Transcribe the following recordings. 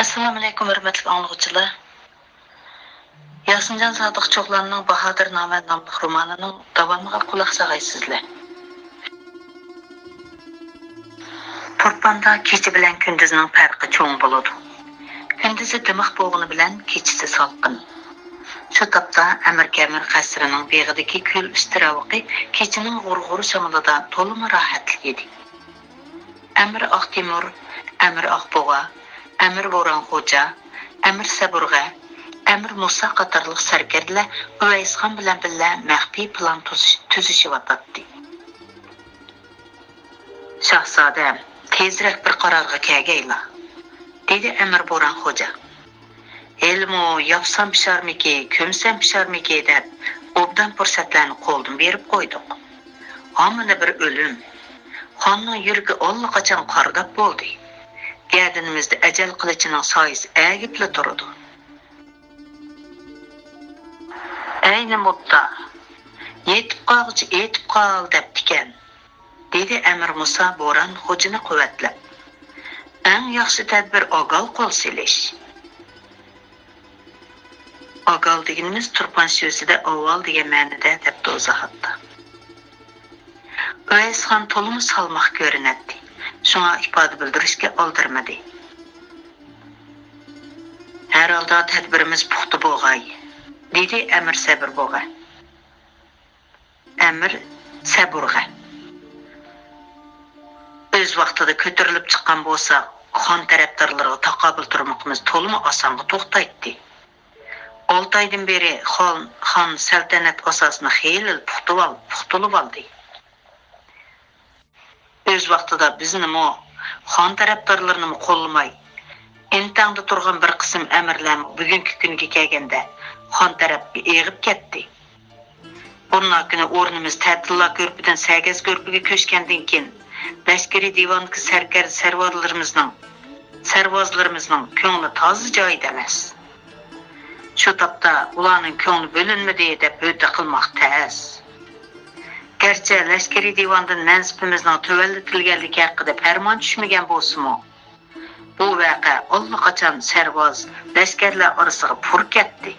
Assalamu alaykum hörmətli anlıqçılar. Yasincan Sadiq Çoğlanның Bahadır Namə namlıq romanının davamına qulaq sağaysızlar. Torpanda keçi bilan gündüzning farqi cho'ng bo'ladi. Gündüzü dimiq bo'g'ini bilan kechisi salqin. Shu topda Amir qasrining beg'idagi ko'l istiravoqi kechining g'urg'ur shamolida to'liq rohatlik edi. Amir Aqtimur, Amir Aqboğa, Amir Boranxo'ja, Amir Saburg'a, Amir Musa qatorliq sarkarlar Uvaysxon bilan birga maxfiy plan tuzishyapti. Shahzodam, tezroq bir qarorga kelgayla, dedi Amir Boranxo'ja. Elmo yapsam pisharmiki, ko'msam pisharmiki deb obdan fursatlarni qo'ldan berib qo'ydik. Hamma bir o'lim. Xonning yuragi allaqachon qarg'ab bo'ldi. Gardinimizda ajal qilichining soyisi agibla turadi. Ayni mutta yetib qolg'ich etib qol debdikan, dedi Amir Musa Boran xo'jini quvvatlab. Eng yaxshi tadbir ogal qo'l silish. Ogal deganimiz turpan so'zida avval degan ma'noda deb izohatda. Uvaysxon to'liq salmoq ko'rinadi. Şuna ifoda bildirishga oldirmadi. Har holda tadbirimiz puxta bo'lg'ay, dedi Amir Saburg'a. Amir Saburg'a. O'z vaqtida ko'tarilib chiqqan bo'lsa, xon tarafdorlariga taqobil turmoqimiz to'liq osonga to'xtaydi. 6 oydan beri xon saltanat asosini xeyli puxtalab oldi. Öz vaqtida bizni xon tarafdorlarini qo'llamay, intangda turgan bir qism amirlar bugungi kunga kelganda xon tarafga eg'ib ketdi. Bundan kuni o'rnimiz Ta'tilla ko'rpidan Sagaz ko'rpiga ko'chgandan keyin Lashkariy divondagi sarkar sarvozlarimizning ko'ngli toza joyida emas. Shu topda ularning ko'ngli bo'linmadi deb o'ta qilmoq tez. Gerçi Lashkariy divondan mansibimizning tuvallitilganligi haqida farmon tushmagan bo'lsa-mu, bu voqea allaqachon sarvoz lashkarlar orasiga pur ketdi.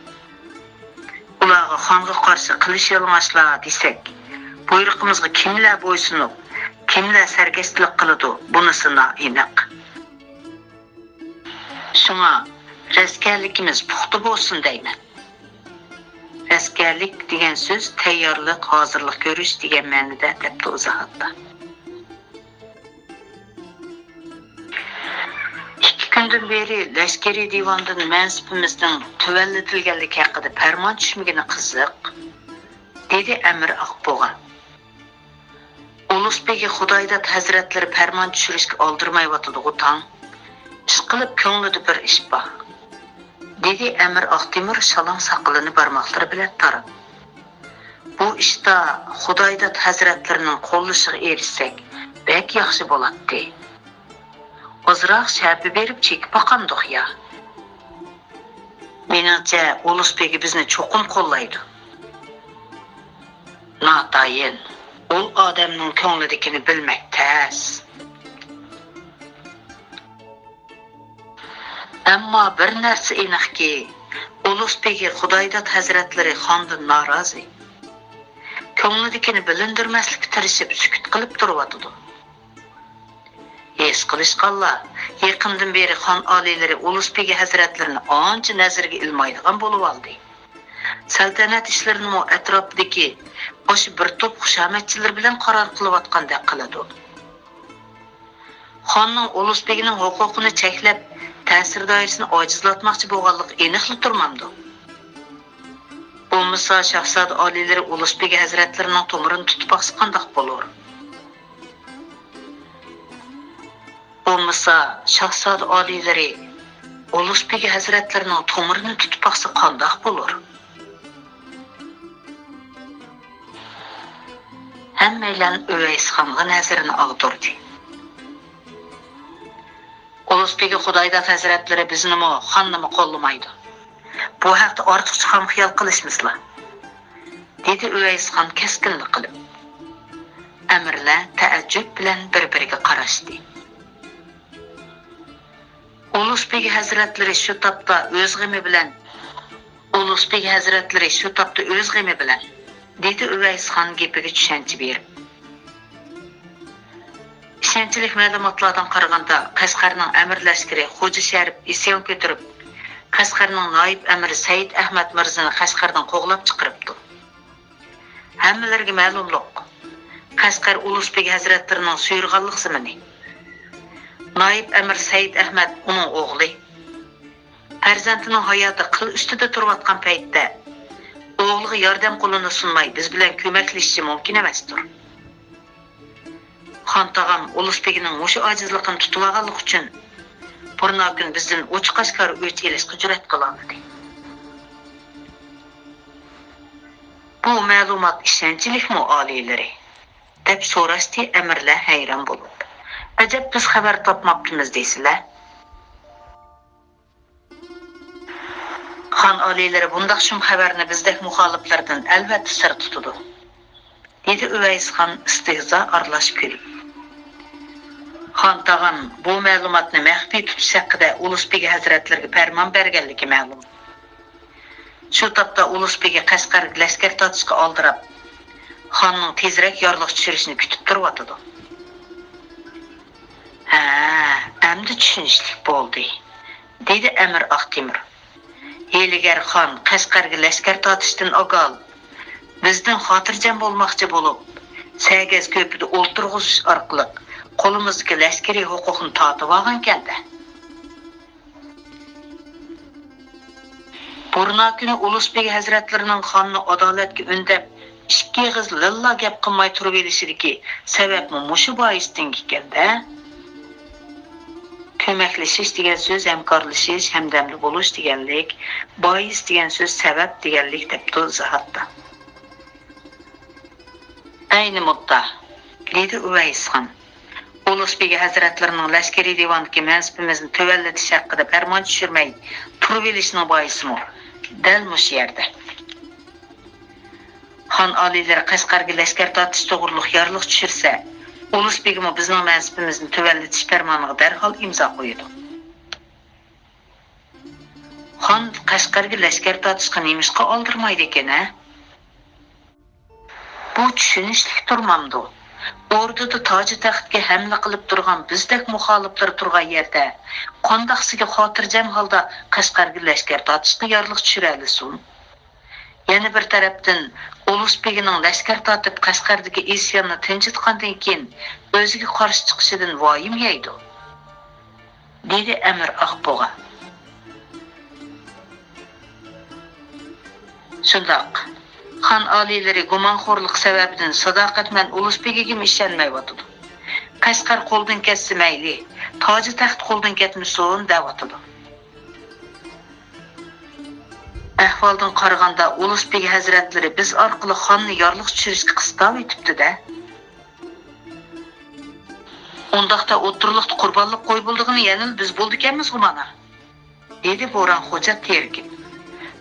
Ularga xonga qarshi qilish yolg'onchilar desak, buyruqimizga kimlar bo'ysunib, kimlar sargashlik qiladi, bunisi aniq. Shunga raskarligimiz puxta bo'lsin deyman. Askerlik degan so'z tayyorlik, hozirlik ko'rish degan ma'noda deb izohatda. 2 kundan beri Lashkariy divondan mansibimizning tuvallitilganligi haqida farmon tushmagani qiziq, dedi Amir Aqboğa. Ulusbegi Xudoydat hazratlari farmon tushirishga oldirmayotdi o'tan. Ish qilib ko'nglida bir ish bor, dedi Amir Aqtimur shalom saqilini barmoqlari bilan tarab. Bu ishda Xudoydat hazratlarining qo'llashiga erishsak, bek yaxshi bo'ladi. Ozroq shapi berib chekib boqandiq ya. Menimcha Ulusbegi bizni cho'qim qo'llaydi. Natayin, u odamning ko'nglidagini bilmak tez. Ammo bir narsa aniqki, Ulusbegi Xudoydat hazratlari xondan norozi. Ko'nglidagini bilindirmaslikka tirishib sukut qilib turibdi. Hech qilishqanlar yaqindan beri xon oliylari Ulusbegi hazratlarini ancha nazarga ilmaydigan bo'lib oldi. Saltanat ishlarini atrofidagi o'sha bir to'p xushomatchilar bilan qaror qilayotgandek qiladi. Xonning Ulusbegining huquqini cheklab ta'sir doirasini ojizlatmoqchi bo'lganligi aniqli turmamdi. Bo'lmasa shahzoda oliylari Ulusbegi hazratlarining to'mirini tutib boqsa qanday bo'lar? Bo'lmasa shahzoda oliylari Ulusbegi hazratlarining to'mirini tutib boqsa qanday bo'lar? Hammalar Uvaysxonga nazarini og'dirdi. Ulusbegi Xudoydat hazratlari bizni xonnimi qo'llamaydi. Bu haqda ortiqcha ham xiyol qilishmizlar, dedi Uvaysxon keskinlik qilib. Amirlar taajjub bilan bir-biriga qarashdi. Ulus Begi Hazretleri şu tapda öz gemi bilen Ulus Begi Hazretleri şu tapda öz gemi bilen dedi Üveys Han gepiga düşençi berip. İşençilik ma'lumotlardan qaraganda Qashqarning Amir Lashkari Xo'ja Sharif isyon ko'tarib, Qashqarning noyib amiri Said Ahmad Mirzani Qashqardan qo'g'lab chiqaribdi. Hammalarga ma'lumlik. Qashqar Ulus Begi Hazretlarining suyurg'anlik simini. Noyib amir Said Ahmad uning o'g'li. Farzandining hayoti qil ustida turayotgan paytda o'g'liga yordam qo'lini sunmay biz bilan ko'maklashishi mumkin emasdir. Xon tog'am Ulus Begining o'sha ojizligini tutib olganlik uchun burnokin bizdan o'chqashkar o'ch elishga jur'at qiladi. Bu ma'lumot ishonchlikmi oliylari? deb so'rashdi amirlar hayron bo'lib. Ajab biz xabar topmabmiz deysizlar. Xon oliylari bundaq shum xabarni bizdek muxoliflardan albatta sir tutadi. dedi Üveys Xon istehzo aralashib kulib. Xon tog'am bu ma'lumotni maxfiy tutish haqida Ulus Begi Hazretlariga farmon berganligi ma'lum. Shu topda Ulus Begi Qashqarga lashkar tortishga oldirib, xonning tezroq yorliq tushirishini kutib turyotdi. Ha, endi tushunishlik bo'ldi, dedi Amir Aqtemir. Heligar xon Qashqarga lashkar tortishdan ogal, bizdan xotirjam bo'lmoqchi bo'lib, Sagaz ko'pida o'ltirg'ish orqali qo'limizga lashkariy huquqni tortib olgan kanda. Burnokini Ulus Begi Hazretlarining xonni adolatga undab, ikki og'iz lilla gap qilmay turib elishidagi sababmi mushu boisdan ekanda. Ko'maklashish degan so'z hamkorlashish, hamdamli bo'lish deganlik, bois degan so'z sabab deganlik debdi izohatda. Ayni mudda, dedi Üveys Xon. Ulus Begi Hazretlarining lashkariy divondagi mansibimizni tuvallatish haqida farmon tushirmay turib elishning boisimi dal mush yerda. Xon oliylari Qashqarga lashkar tortish to'g'riliq yorliq tushirsa, Ulus Begimi bizning mansibimizni tuvallatish farmoniga darhol imzo qo'ydi. Xon Qashqarga lashkar tortishga nemishqa oldirmaydi ekan-a? Bu tushunishlik turmamdi. O'rdada toji taxtga hamla qilib turgan bizdek muxoliflar turgan yerda qandaqsiga xotirjam holda Qashqarga lashkar tortishga yorliq tushiralisin. Yana bir tarafdan Ulus Begining lashkar tortib Qashqardagi isyonni tinchitgandan keyin o'ziga qarshi chiqishidan voyim yeydi, dedi Amir Aqbo'ga. Shundoq Xon oliylari gumonxo'rlik sababidan sadoqat bilan Ulus Begiga ishonmayotdi. Qashqar qo'ldan ketsa mayli, toji taxt qo'ldan ketmasin deyotdi. Ahvoldan qaraganda Ulus Begi Hazretlari biz orqali xonni yorliq tushirishga qistov etibdi-da. Undaqda o'tirliqda qurbonlik qo'y bo'ldig'ini yana biz bo'ldik-emiz mana, dedi Bo'ron xo'ja tergib.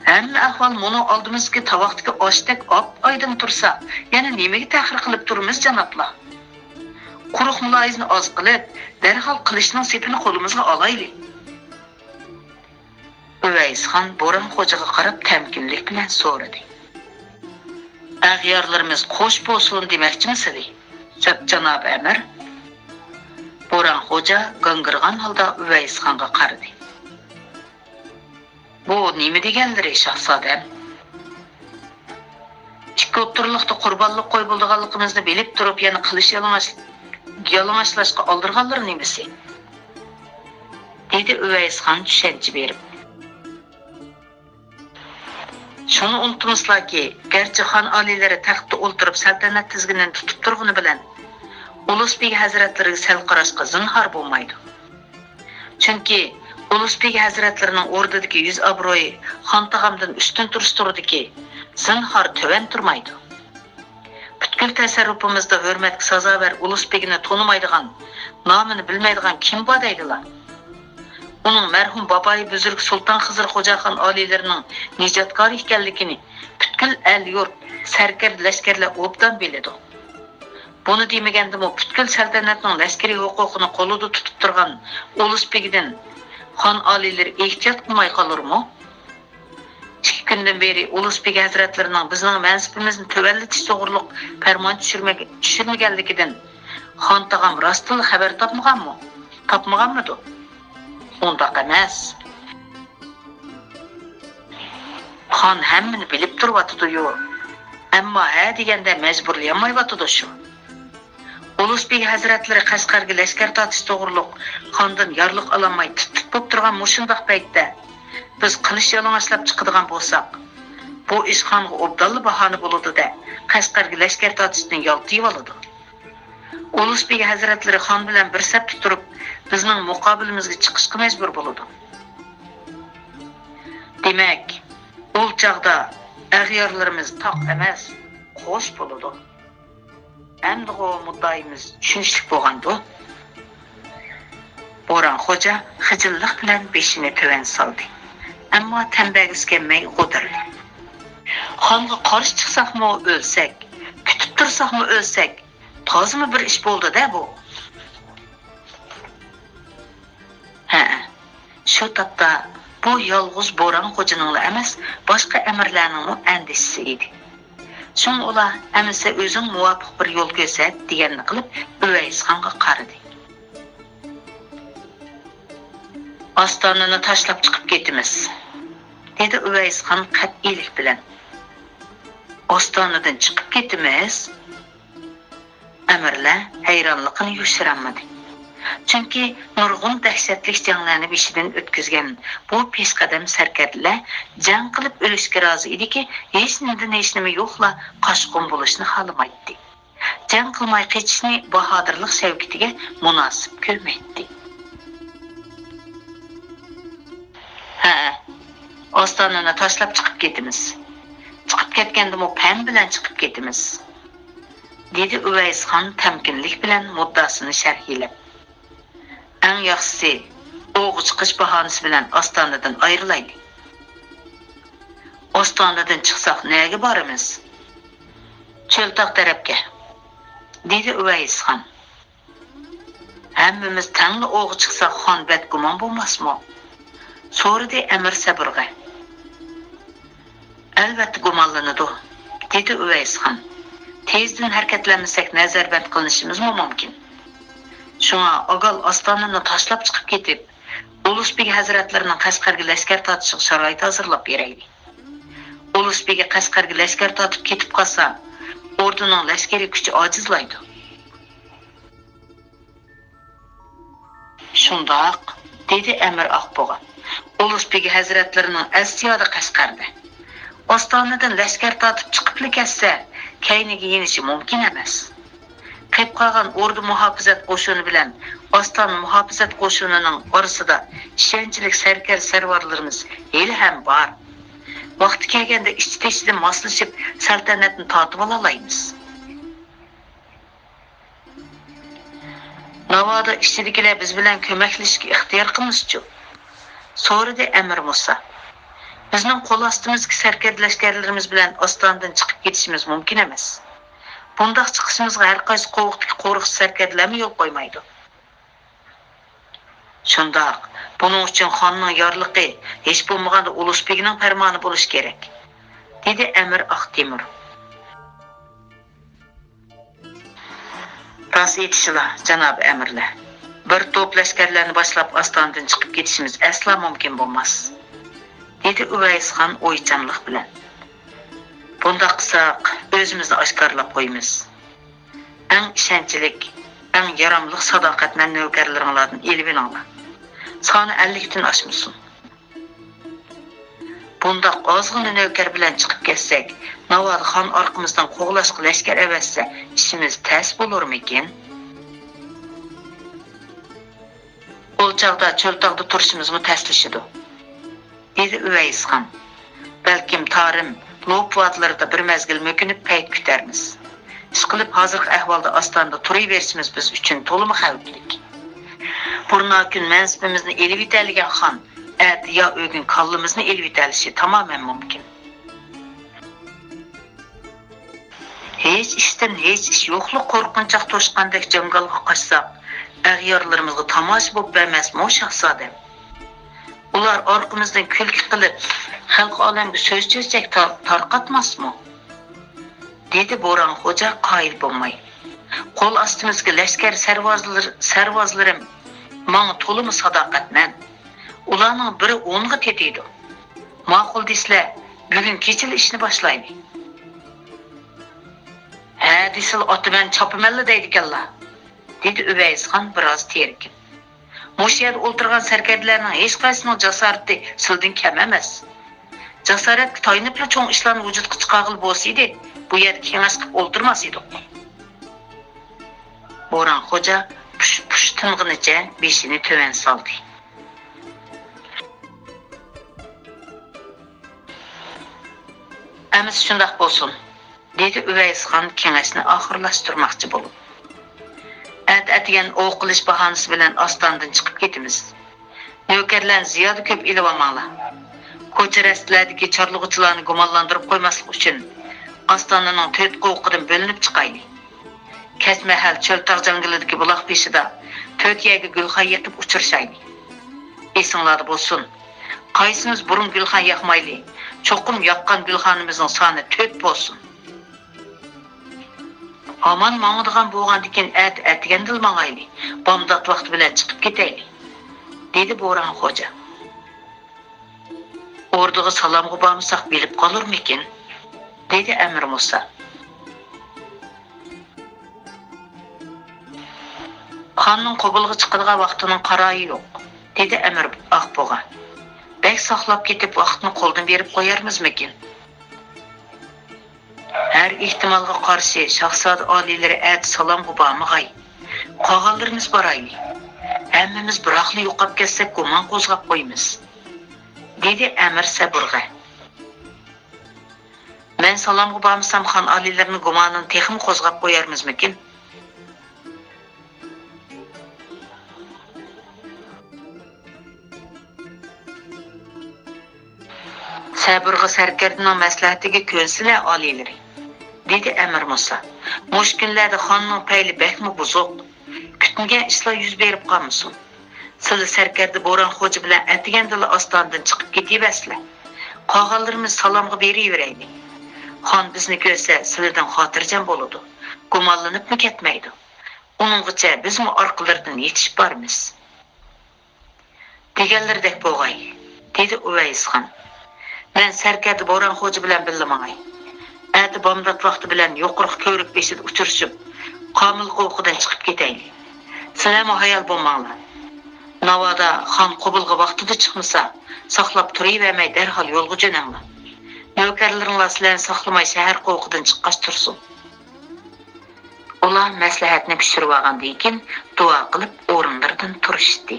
Hamma ahvol buni oldimizga tavoqdagi oshdak oydin tursa, yana nimaga ta'xir qilib turimiz janoblar? Quruq muloyizni oz qilib, darhol qilishning sepini qo'limizga olaylik. Üveys Xon Bo'ron xo'jaga qarab tamkinlik bilan so'radi. Ag'yorlarimiz qo'sh bo'lsin demoqchimisiz? Janob Amir. Bo'ron xo'ja g'ing'irgan holda Üveys Xonga qaradi. Bu nima deganlari shahzodam? Ikki o'tirliqda qurbonlik qo'y bo'lganligimizni bilib turib, yana qilish yalang'ochlashga oldirganlar nimasi? dedi Üveys Xon tushuncha berib. Shuni unutmaslarki, garchi xon oliylari taxtda o'ltirib saltanat tizginini tutib turg'ini bilan Ulus Begi Hazretlariga sal qarashga zinhor bo'lmaydi. Chunki Ulus Begi Hazretlarining o'rdadagi yuz obro'yi xon tog'amdan ustun turisturdiki, zinhor tuvan turmaydi. Butkul tasarrufimizda hurmatga sazovor Ulus Begini tonimaydigan, nomini bilmaydigan kim bor deydilar? Uning marhum boboyi buzurg Sultan Xizr Xo'jaxon oliylarining nijotkor ekanligini butkul el yurt sarkar lashkarlar obdan biladi. Buni demagandimi butkul saltanatning lashkariy huquqini qo'lida tutib turgan Ulus Begidan Xan alileri ehtiyat qilmay qolurmi? 2 kundan beri Ulug'bek hazratlarining bizning mansibimizni tövallatish to'g'riliq farmon tushirmaganligidan xon tog'am rostila xabar topmaganmi? Topmaganmidi? Undaq emas. Xon hammani bilib turibdi-yu. Ammo ha deganda majburlayolmayotdi shu. Ulug'bek hazratlari Qashqarga lashkar tortish to'g'riliq xondan yorliq ololmay tutib bo'lib turgan mushundaq paytda biz qilish yalang'ochlab chiqadigan bo'lsak, bu ish xonga obdalli bahona bo'ladi-da, Qashqarga lashkar tortishni yoltib oladi. Ulug'bek hazratlari xon bilan bir safda turib, bizning muqobilimizga chiqishga majbur bo'ladi. Demak, ul chaqda ag'yorlarimiz toq emas, qo'sh bo'ladi. Endi o muddaimiz tushunishlik bo'lgandi. Boran xo'ja xijillik bilan beshini töven soldi. Ammo tambagis kelmay o'tirdi. Xonga qarshi chiqsaqmi o'lsak, kutib tursaqmi o'lsak, tozimi bir ish bo'ldi-da bu. Ha, shu topda bu yolg'iz Boran xo'janing emas, boshqa amirlarning andishisi edi. So'ng ular amisa o'zing muvofiq bir yo'l ko'rsat deganini qilib Uvaysxonga qaradi. Ostonani tashlab chiqib ketamiz, dedi Uvaysxon qat'iylik bilan. Ostonadan chiqib ketamiz? Amirlar hayronligini yoshiramadi. Chunki nurg'un dahshatli janglarni beshidan o'tkazgan bu peshqadam sarkarlar jang qilib o'lishga rozi ediki, hech nima yo'qla qoshqon bo'lishni xohlamaydi. Jang qilmay qechishni bahodirlik shavkatiga munosib ko'rmaydi. Ha, ostonani tashlab chiqib ketamiz. Chiqib ketganda mu pan bilan chiqib ketamiz, dedi Uvaysxon tamkinlik bilan muddasini sharhlab. Eng yaxshisi o'g'i chiqish bahonasi bilan ostonadan ayrilaylik. Ostonadan chiqsaq nega boramiz? Cho'ltoq tarafga, dedi Uvaysxon. Hammamiz tangli o'g'i chiqsaq xon badgumon bo'lmasmi? So'radi Amir Saburga. Albatta gumonlanadi, dedi Uvaysxon. Tezdan harakatlanmasak nazarband qilinishimiz mumkin. Shunga ogal ostonani tashlab chiqib ketib, Ulug'bek hazratlarining Qashqarga lashkar tortishiga sharoit hozirlab beraylik. Ulug'bek Qashqarga lashkar tortib ketib qolsa, orduning lashkari kuchi ojizlaydi. Shundoq, dedi Amir Oqbo'ga. Ulug'bek hazratlarining asiyada Qashqarda. Ostonadan lashkar tortib chiqib ketsa, kayniga yenishi mumkin emas. Qeyb qolgan ordu muhofizat qo'shini bilan Ostona muhofizat qo'shinining orasida ishonchli sarkar sarvarlarimiz hali ham bor. Vaqti kelganda ichti-ichidan moslashib saltanatni tortib olaymiz. Navoda ishchiliklar biz bilan ko'maklashishga ixtiyor qilmoqchi. So'radi Amir Musa. Bizning qo'l ostimizga sarkarlashganlarimiz bilan Ostonadan chiqib ketishimiz mumkin emas. Bundaq chiqishimizga har qaysi qo'rqitib qo'riqchi sarkarlarni yo'l qo'ymaydi. Shundoq, buning uchun xonning yorliqi hech bo'lmaganda Ulug'bekning farmoni bo'lish kerak, dedi Amir Oqtemir. Rost aytishlar, janob amirlar. Bir to'p lashkarlarni boshlab Ostonadan chiqib ketishimiz aslo mumkin bo'lmas, dedi Uvaysxon o'ychanlik bilan. Bundaq qilsak, o'zimizni oshkorlab qo'yamiz. Eng ishonchlik, eng yaramli sadoqatli navkarlaringlardan elib olinglar. Soni 50 dan oshmasin. Bundaq ozg'ina navkar bilan chiqib ketsak, Navoda xon orqamizdan qo'g'lashqa lashkar avassa, ishimiz tas bo'larmikin? O'lchaqda cho'ltoqda turishimiz mutaslishidi, dedi Uvaysxon. Balkim tarim Lopvatlarda bir mezgil mökünüp payt kütermiz. Işqilib hozirgi ahvolda Ostonada turaverishimiz biz uchun to'liq xavfli. Burna kun mansibimizni elib etadigan xon, ya o'gin kallimizni elib etalishi tamoman mumkin. Hech ishdan hech ish yo'qlik qo'rqinchoq to'shqandek jangalga qochsaq, ag'yorlarimizga tomosha bo'lib bermasmi, shahzodam? Ular orqamızdan külki qilib, xalq olamga so'z cho'zak tarqatmasmi? Dedi Bo'ron xo'ja qoyil bo'lmay. Qo'l ostimizga lashkar sarvozlarim menga to'limi sadoqatman. Ularning biri 10 ga tetiydi. Ma'qul deslar, bugun kechil ishni boshlaydi. Ha, desil otman chopamanli deydiganlar. Dedi Uvaysxon biroz terkin. Mush yerda o'tirgan sarkarlarning hech qaysining jasorati sildan kam emas. Jasoratga toyinibla cho'ng ishlarni vujudga chiqarg'il bo'lsa edi, bu yerda kengash qilib o'ltirmas edik. Bo'ron xo'ja push ting'inicha beshini tuvan soldi. Amis shundoq bo'lsin, dedi Uvaysxon kengashni oxirlashtirmoqchi bo'lib. Atigan o'qilish bahonasi bilan ostondan chiqib ketamiz. Navkarlar ziyoda ko'p ilib olmanglar. Ko'cha rastlardagi chorlug'uchilarni gumonlantirib qo'ymaslik uchun ostonning 4 qo'qidan bo'linib chiqaylik. Kechmahal cho'ltaq jangalidagi buloq beshida 4 yerga gulxan yetib uchrashaylik. Esinglarda bo'lsin. Qaysimiz burun gulxan yoqmayli. Cho'qim yoqqan gulxonimizning soni 4 bo'lsin. Aman mağdıgan bo'lgandikin atigan dilmag'ayli. Bomdod vaqti bilan chiqib ketaylik, dedi Bo'ron xo'ja. Orduga salomga bormasak bilib qolurmikin, dedi Amir Musa. Xonning qobulga chiqadigan vaqtining qarori yo'q, dedi Amir Aqbo'ga. Bek saqlab ketib vaqtni qo'ldan berib qo'yarmizmikin? Her ihtimalga qarshi shahzoda oliylari salomga bormag'ay. Qolganlarimiz borayli. Hammamiz biroqli yo'qab ketsak gumon qo'zg'ab qo'yamiz, dedi Amir Saburg'a. Men salomga bormasam xon oliylarini gumonini texim qo'zg'ab qo'yarmizmikin? Saburg'a sarkardining maslahatiga ko'nsilar oliylari, dedi Amir Musa. Mush kunlarda xonning payli bakmi buzuq. Kutilgan ishlar yuz berib qolmasin. Sizlar sarkarda Bo'ron xo'ja bilan atigandala ostondan chiqib ketibasizlar. Qolganlarimiz salomga beraveraylik. Xon bizni ko'rsa sizlardan xotirjam bo'ladi. Gumonlanibmi ketmaydi. Uninggacha bizmi orqalaridan yetishib bormiz. Deganlardek bo'lg'ay, dedi Uvaysxon. Men sarkarda Bo'ron xo'ja bilan billamag'ay. Ati bomdod vaqti bilan yo'qroq ko'rik beshida uchrashib, qomil qo'qidan chiqib ketaylik. Salom hayal bo'lmanglar. Navoda xon qobulga vaqtida chiqmasa, saqlab turavermay darhol yo'lga jo'nanglar. Navkarlaringlar sizlarni saqlamay shahar qo'qidan chiqqach tursin. Ular maslahatni pishirib olgandan keyin duo qilib o'rinlaridan turishdi.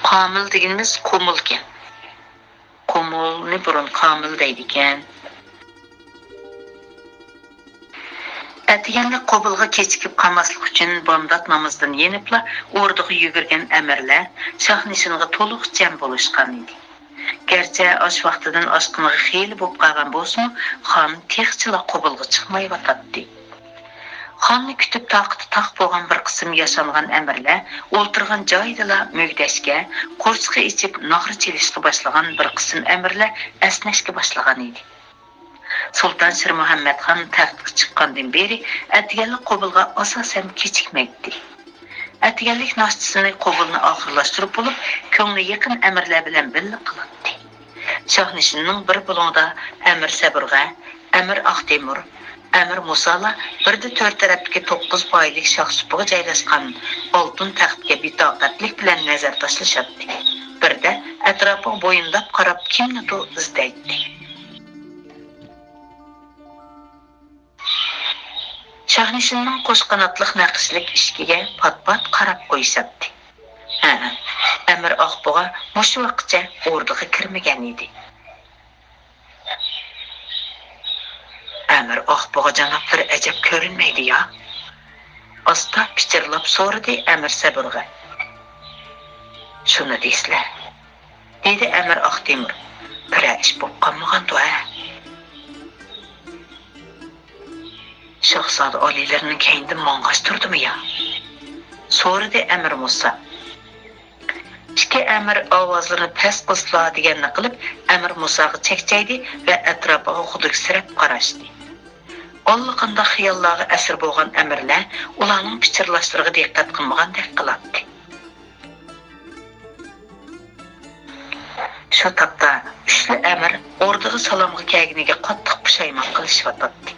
Qomil deganimiz qo'milkan. Qo'milni burun qomil deydi ekan. Atiganda qobulga kechikib qolmaslik uchun bomdod namozidan yenibla o'rdiga yugurgan amirlar shahnishinga to'liq jam bo'lishgan edi. Garchi osh vaqtidan oshqiniga xeyli bo'lib qolgan bo'lsa-mu, xon texchilar qobulga chiqmay yotadi. Xonni kutib taq bo'lgan bir qism yashalgan amirlar o'ltirgan joydalar mugdashga, qo'rchiqqa ichib nog'ri chelishga boshlagan bir qism amirlar asnashga boshlagan edi. Sultan Shir Muhammad Xon taxtga chiqqandan beri atiganlik qobulga asosan kechikmaydi. Atiganlik nashtisini qobulni oxirlashtirib bo'lib, ko'ngli yaqin amirlar bilan birga qiladi. Shahnishinning bir bo'londa Amir Saburg'a, Amir Aqtemur, Amir Musala birda 4 tarafga 9 oylik shohsupaga joylashgan oltin taxtga bitoqatlik bilan nazar tashlashadi. Birda atrofiga bo'yinlab qarab kimnidir izlaydi. Shahnishinning qo'shqanotliq naqshlik ishkiga pat-pat qarab qo'yishadi. Amir Aqbo'ga mushu vaqtcha o'rdiga kirmagan edi. Amir Aqbo'ga janoblari ajab ko'rinmaydi ya. Asta pichirlab so'radi Amir Saburg'a. Shuni deysizlar, dedi Amir Aqtemur. Bira ish bo'lib qolmagan-da. Shahzoda oliylarining keyindan mong'ash turdimi ya? So'radi Amir Musa. ikki amir ovozlarini past qilsa deganni qilib, Amir Musoga chekchaydi va atrofiga xuduksirab qarashdi. Allaqanday xiyollarga asir bo'lgan amirlar ularning pichirlashlariga diqqat qilmagandek qiladi. Shu topda uchli amir o'rdaga salomga kelganiga qattiq pushaymon qilishyapti.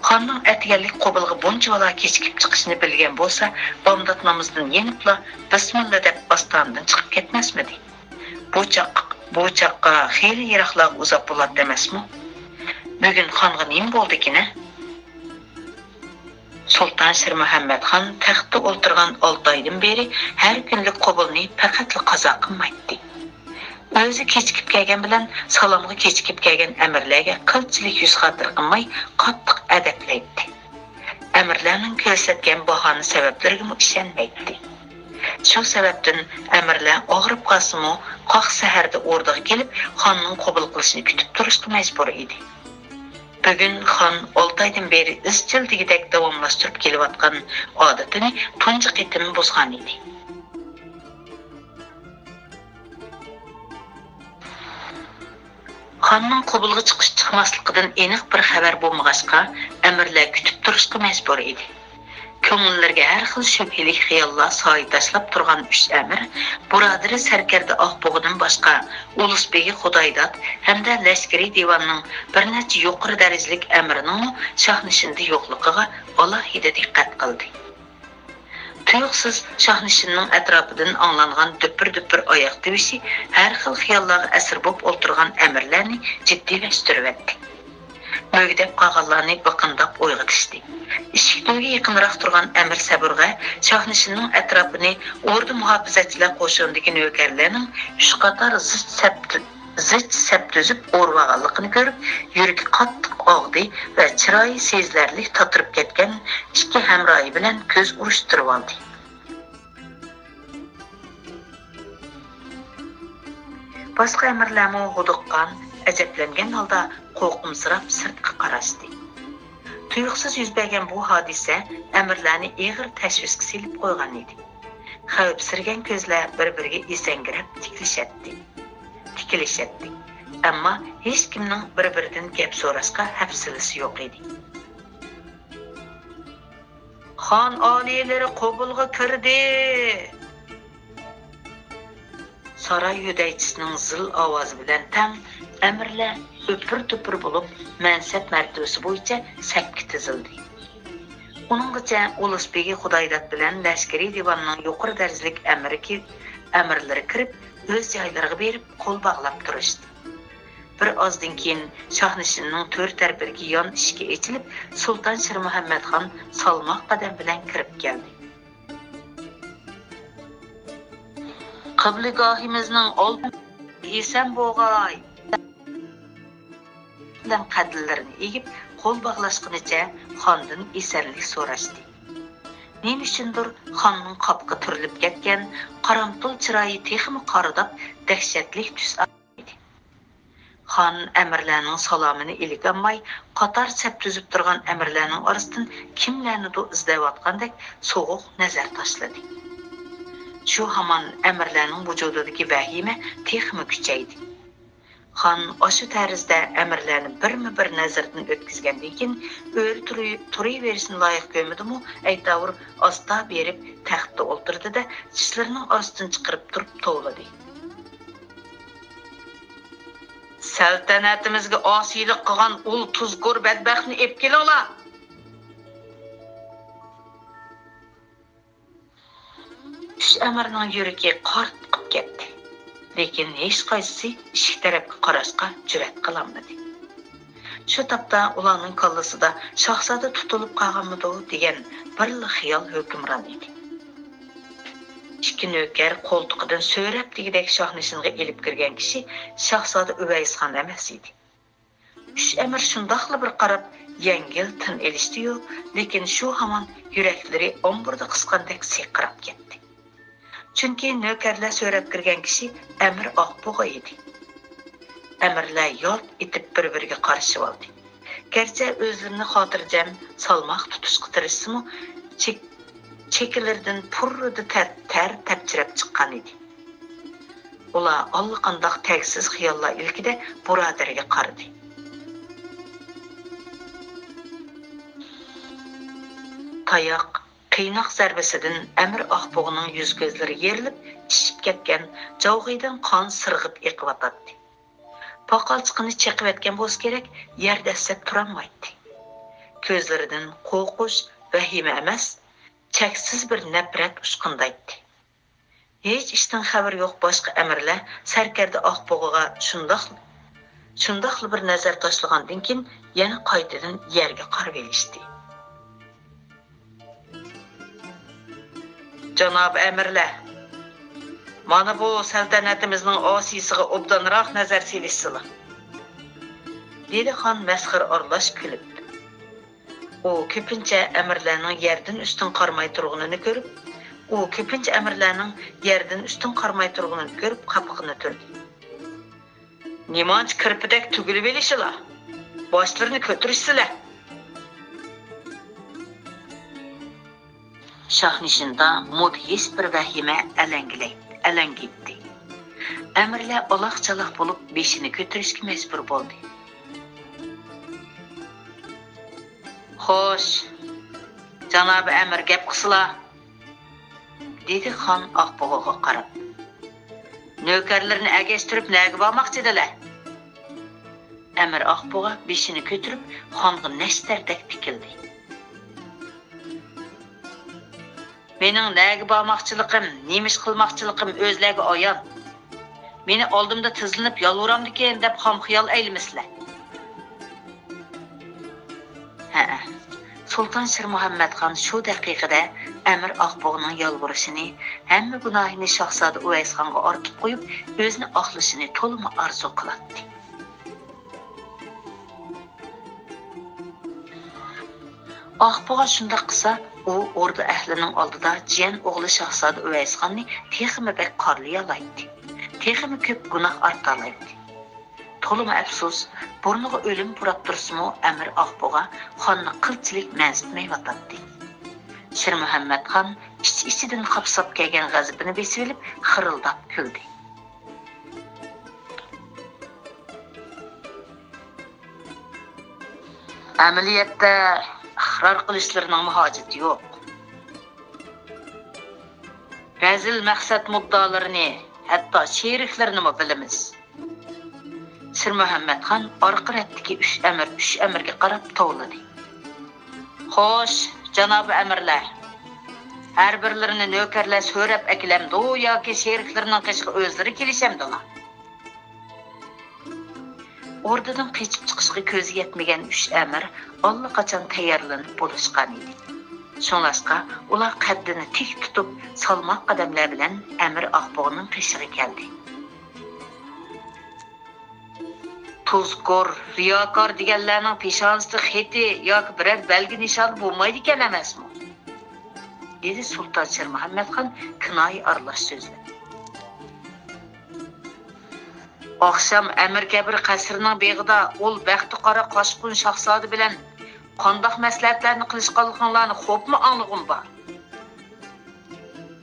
Xonning atganlik qo'bilg'i bunchalar kechikib chiqishini bilgan bo'lsa, bomdod namozdan yenibla bismillah deb ostandan chiqib ketmasmidi. Bu chaqqa xeyli yiroqlar uzoq bo'ladi emasmi? Bugun xonga nima bo'ldikini? Sultan Shir Muhammad xon taxtda o'tirgan 6 oydan beri har kunlik qo'bilni faqat qazo qilmaydi. O'zi kechikib kelgan bilan salomga kechikib kelgan amirlarga qilchilik yuz xotir qilmay qattiq adablaydi. Amirlarning ko'rsatgan bahona sabablariga ishonmaydi. Shu sababdan amirlar og'rib qolsa-mu, qoq saharda o'rdaga kelib, xonning qabul qilishini kutib turishga majbur edi. Bugun xon 6 oydan beri izchil degidek davomlashtirib kelayotgan odatini tunji qitim buzgan edi. Xonning qabulga chiqmasligidan aniq bir xabar bo'lmag'achqa, amirlar kutib turishga majbur edi. Ko'ngillarga har xil shubhali xiyollar soy tashlab turgan 3 amir, buradiri Sarkarda Oqbog'idan boshqa Ulusbegi Xudoydod hamda Lashkariy divonning bir necha yuqori darajalik amirining shahnishinda yo'qligiga alohida diqqat qildi. Tuyuqsiz shahnishinning atrofidan anglangan düpür oyoq tivishi har xil xiyollarga asir bo'lib o'tirgan amirlarni jiddiylashtiribdi. Mögdep qolganlarni biqindab o'yg'itishdi. Ishiklarga yaqinroq turgan Amir Saburga shahnishinning atrofini o'rda muhofazachilar qo'shinidagi navkarlarning 3 qator zich sap tuzib o'rvag'anligini ko'rib, yuragi qattiq og'di va chiroyi sezlarli totirib ketgan ikki hamroyi bilan ko'z urishtirib oldi. Boshqa amirlarmi huduqqan, ajablangan holda qo'rqimsirab sirtqa qarashdi. Tuyuqsiz yuz bergan bu hodisa amirlarni ig'ir tashvishga silib qo'ygan edi. Xavfsirgan ko'zlar bir-biriga esangirab tikilishadi. Ammo hech kimning bir-biridan gap so'rashga hafsalasi yo'q edi. Xon oliylari qabulga kirdi. Saray yudaychisining zil ovozi bilan tam amirlar o'pir-tupir bo'lib mansab martabasi bo'yicha sakki tizildi. Uninggacha Ulusbegi Xudoydod bilan Lashkariy divonning yuqori darajalik amirlari kirib, o'z joylariga berib qo'l bog'lab turishdi. Bir ozdan keyin shahnishinning to'rt tarafidagi yon eshigi ochilib, Sultan Shir Muhammad xon salmoq qadam bilan kirib keldi. Qibligahimizning oldin esan bo'g'ay bilan qadllarini egib, qo'l bog'lashqunicha xondan esanlik so'rashdi. Nima uchundir xonning qopqa turilib ketgan qaramtul chiroyi texmi qaridab dahshatli tus oldi. Xon amirlarning salomini ilgamay, qator sap tuzib turgan amirlarning orasidan kimlarnidir izlayotgandek so'g'uq nazar tashladi. Shu hamon amirlarning vujudidagi vahima texmi kuchaydi. Xon o'sha tarzda amirlarni birma-bir nazardan o'tkazgandan keyin o'ri turaverishni loyiq ko'rmadimu, aytavur osta berib taxtda o'tirdi-da, tishlarining ostidan chiqarib turib tovladi. Saltanatimizga osiylik qilgan ul tuzgur badbaxtni ep kelinglar. Uch amirning yuragi qortib ketdi. Lekin hech qaysi eshik tarafga qarashga jur'at qilolmadi. Shu topda ularning qallasida shahzoda tutilib qolganmidi degan bir xiyol hukmron edi. Ikki navkar qo'ltiqidan so'rab degidek shahnishinga elib kirgan kishi shahzoda Uvaysxon emas edi. Uch amir shundoqli bir qarab yengil tin elishdi-yu, lekin shu hamon yuraklari omburda qisqandek seqirab ketdi. Chunki navkarlar so'rab kirgan kishi Amir Oqbog'i edi. Amirlar yo'lt etib bir-biriga qarshi oldi. Garchi o'zlarini xotirjam salmoq tutishga tirishsa-mu, chekilirdan purrida ter tapchirab chiqqan edi. Ular allaqandaq tagsiz xiyollar ilkida birodariga qaradi. Tayoq qiynoq zarbasidan Amir Oqbog'ining yuz ko'zlari yerilib, ishib ketgan, javg'idan qon sirg'ib eqiyotdi. Poqalchiqini cheqib etgan bo'lsa kerak, yerda asab turolmaydi. Ko'zlaridan qo'rqish, vahima emas, cheksiz bir nafrat uchqindaydi. Hech ishdan xabar yo'q boshqa amirlar sarkarda Oqbog'iga shundoqli bir nazar tashlagandan keyin yana qaytadan yerga qarab elishdi. Janob amirlar, mana bu saltanatimizning osiysiga obdanroq nazar selishsizlar, dedi xon masxir orlash kulib. U ko'pincha amirlarning yerdan ustun qarmay turganini ko'rib, qapig'ini turdi. Nimanch kirpidak tugilib elishlar, boshlarini ko'tirishsizlar. Shahnishinda mudhish bir vahima alangitdi. Amirlar aloq-chaloq bo'lib beshini ko'tarishga majbur bo'ldi. Xo'sh, janob amir gap qilsizlar, dedi xon Oqbog'iga qarab. Navkarlarni agashtirib naga bormoqchidilar. Amir Oqbog'i beshini ko'tarib xonga nashtardek tikildi. Mening naga bormoqchiliqim, nemish qilmoqchiliqim o'zlariga ayon. Meni oldimda tizlinib yolvuramdikan deb xom xiyol aylamasizlar. Sultan Shir Muhammadxon shu daqiqada Amir Oqbog'ining yolvorishini, hamma gunohini Shahzoda Uvaysxonga ortib qo'yib, o'zini oqlashini to'liq orzu qiladi. Oqbog'i shunda qilsa, u o'rda ahlining oldida jiyan o'g'li Shahzoda Uvaysxonni texmi bek qorlayalaydi. Texmi ko'p gunoh ortalaydi. To'liq afsus, burniga o'lim purab tursimi, Amir Oqbog'i xonni qilchilik mansitmayotdi. Shir Muhammadxon ichidan qapsab kelgan g'azabini besib olib, xirildab kuldi. Amaliyotda iqror qilishlarining hojati yo'q. Razil maqsad muddolarini, hatto sheriklarini bilamiz. Shir Muhammadxon orqaratdagi uch amirga qarab tovladi. Xo'sh, janob amirlar, har birlarini navkarlar so'rab akilamdi yoki sheriklarining qishiga o'zlari kelishamdilar. O'rdadan qechib chiqishga ko'zi yetmagan uch amir allaqachon tayyorlanib bo'lishgan edi. Shunlashqa ular qaddini tik tutib, salmoq qadamlar bilan Amir Oqbog'ining qishiga keldi. Tuzkor, riyokor deganlarning peshonasida xeti yoki biror belgi nishon bo'lmaydi ekan emasmi? Dedi Sulton Shir Muhammadxon kinoyi aralash so'zlab. Oqshom Amir Kabir qasrining beg'ida ul baxti qora qoshqun shahzoda bilan qandoq maslahatlarni qilishganliklarini xo'pmi anlig'im bor.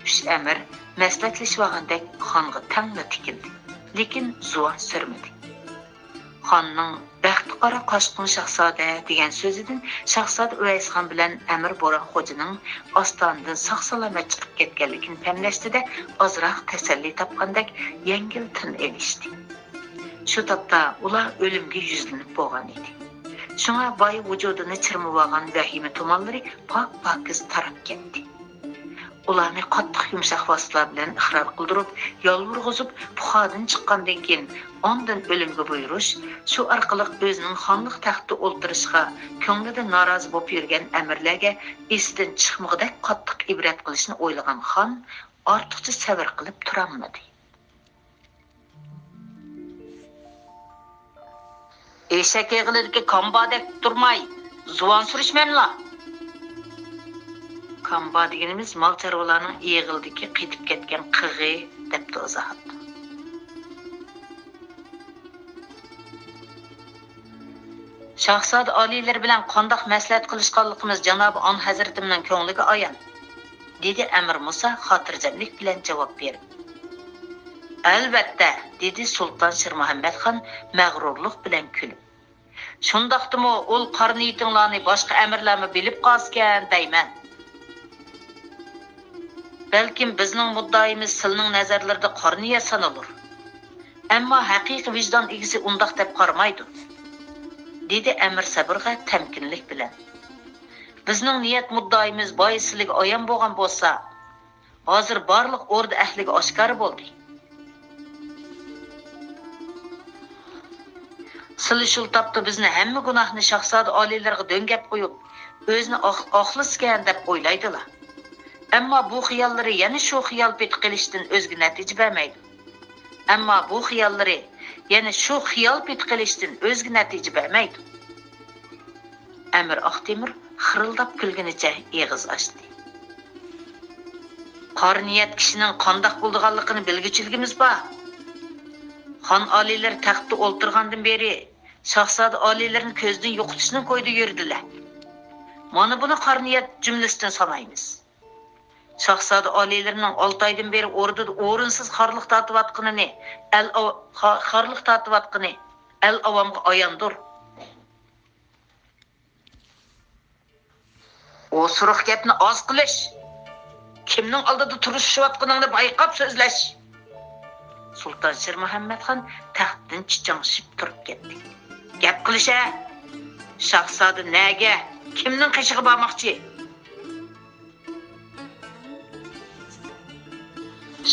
Uch amir maslahatlashvagandek xonga tangla tikildi, lekin zuvar surmadi. Xonning baxti qora qoshqun shahzoda degan so'zidan Shahzoda Uvaysxon bilan Amir Bo'ronxo'janing ostonidan sog'-salomat chiqib ketganligini pamlashdida ozroq tasalli topgandek yengil tin elishdi. Shu topda ular o'limga yuzlanib bo'lgan edi. Shunga boy vujudini chirmib olgan vahima tumonlari pok-pokiz tarab ketdi. Ularni qattiq yumshoq vositalar bilan iqror qildirib, yolvurg'izib, puxodan chiqqandan keyin ondan o'limga buyurish, shu orqali o'zining xonlik taxtida o'ltirishga ko'nglida norozi bo'lib yurgan amirlarga esdan chiqmag'idek qattiq ibrat qilishni o'ylagan xon ortiqcha sabr qilib turolmadi. Eshak eg'ilidagi kombodek turmay, zuvon surishmamla. Komba deganimiz mol chorvalarning eg'ildiki qetib ketgan qig'i deb izohat. Shahzoda oliylar bilan qandoq maslahat qilishganligimiz janob on hazratimning ko'ngliga ayon, dedi Amir Musa xotirjamlik bilan javob berib. Albatta, dedi Sultan Shirmuhammadxon mag'rurlik bilan kulib. Shundaqdimi, ol qor niyatinglarni boshqa amirlarni bilib qolgan deyman. Balkim bizning muddaimiz silning nazarlarida qor niyat sanalur. Ammo haqiqiy vijdon egisi undaq deb qaramaydi, dedi Amir Sabrga tamkinlik bilan. Bizning niyat muddaimiz boyisligiga ayon bo'lgan bo'lsa, hozir barliq o'rda ahliga oshkor bo'ldi. Sili shul tapda bizni hamma gunohni shahzoda oliylarga do'ngab qo'yib, o'zini oxlisgan deb o'ylaydilar. Ammo bu xiyollari yana shu xiyol pet qilishdan o'zga natija bermaydi. Amir Oqtemir xirildab kulgunicha eg'iz ochdi. Qor niyat kishining qandoq bo'lganligini bilguchiligimiz bor. Xon oliylar taxtda o'ltirgandan beri shahzoda oliylarni ko'zdan yo'qotishni qo'ydi yurdilar. Mana buni qor niyat jumlasidan sanaymiz. Shahzoda oliylarning 6 oydan beri o'rnida o'rinsiz xorliq tortayotganini, el avomga ayondir. O suruq gapni oz qilish, kimning oldida turishayotganingni bayqab so'zlash. Sultan Shirmuhammadxon taxtdan chichangshib turib ketdi. Gap qilisha, shahzoda nega, kimning qishig'i bormoqchi?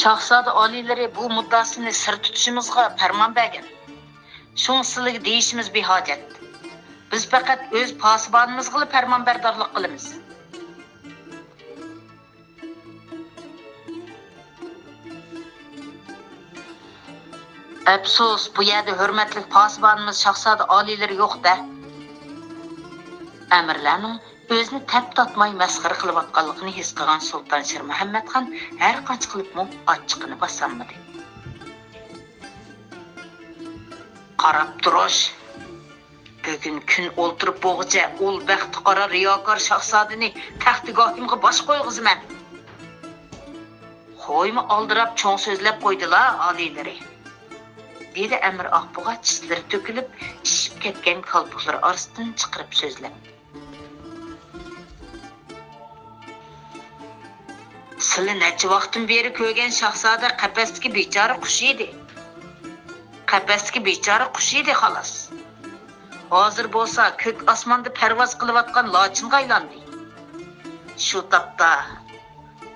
Shahzoda oliylari bu muddasini sir tutishimizga farmon bergan. Shunisiga deyishimiz behojat. Biz faqat o'z posibonimizga farmonbardorlik qilamiz. Afsus, bu yerda hurmatli posibonimiz shahzoda oliylari yo'q-da. Amirlarning o'zini tap totmay masxara qilayotganligini his qilgan Sultan Shirmuhammadxon har qancha qilibmi ochiqini bosolmadi. Qarab turish. Bugun kun o'ltirib bo'g'icha ul baxti qora riyokor shahzodani taxtigohimga bosh qo'yg'izaman. Qo'ymi oldirab cho'ng so'zlab qo'ydilar oliylari. Dedi Amir Oqbug'a tishlari to'kilib, ishib ketgan qalpoqlar orasidan chiqarib so'zlab. Sizlar necha vaqtdan beri ko'rgan shahzoda qafasdagi bechora qush edi. Xolos. Hozir bo'lsa ko'k osmonda parvoz qilayotgan lochinga aylandi. Shu topda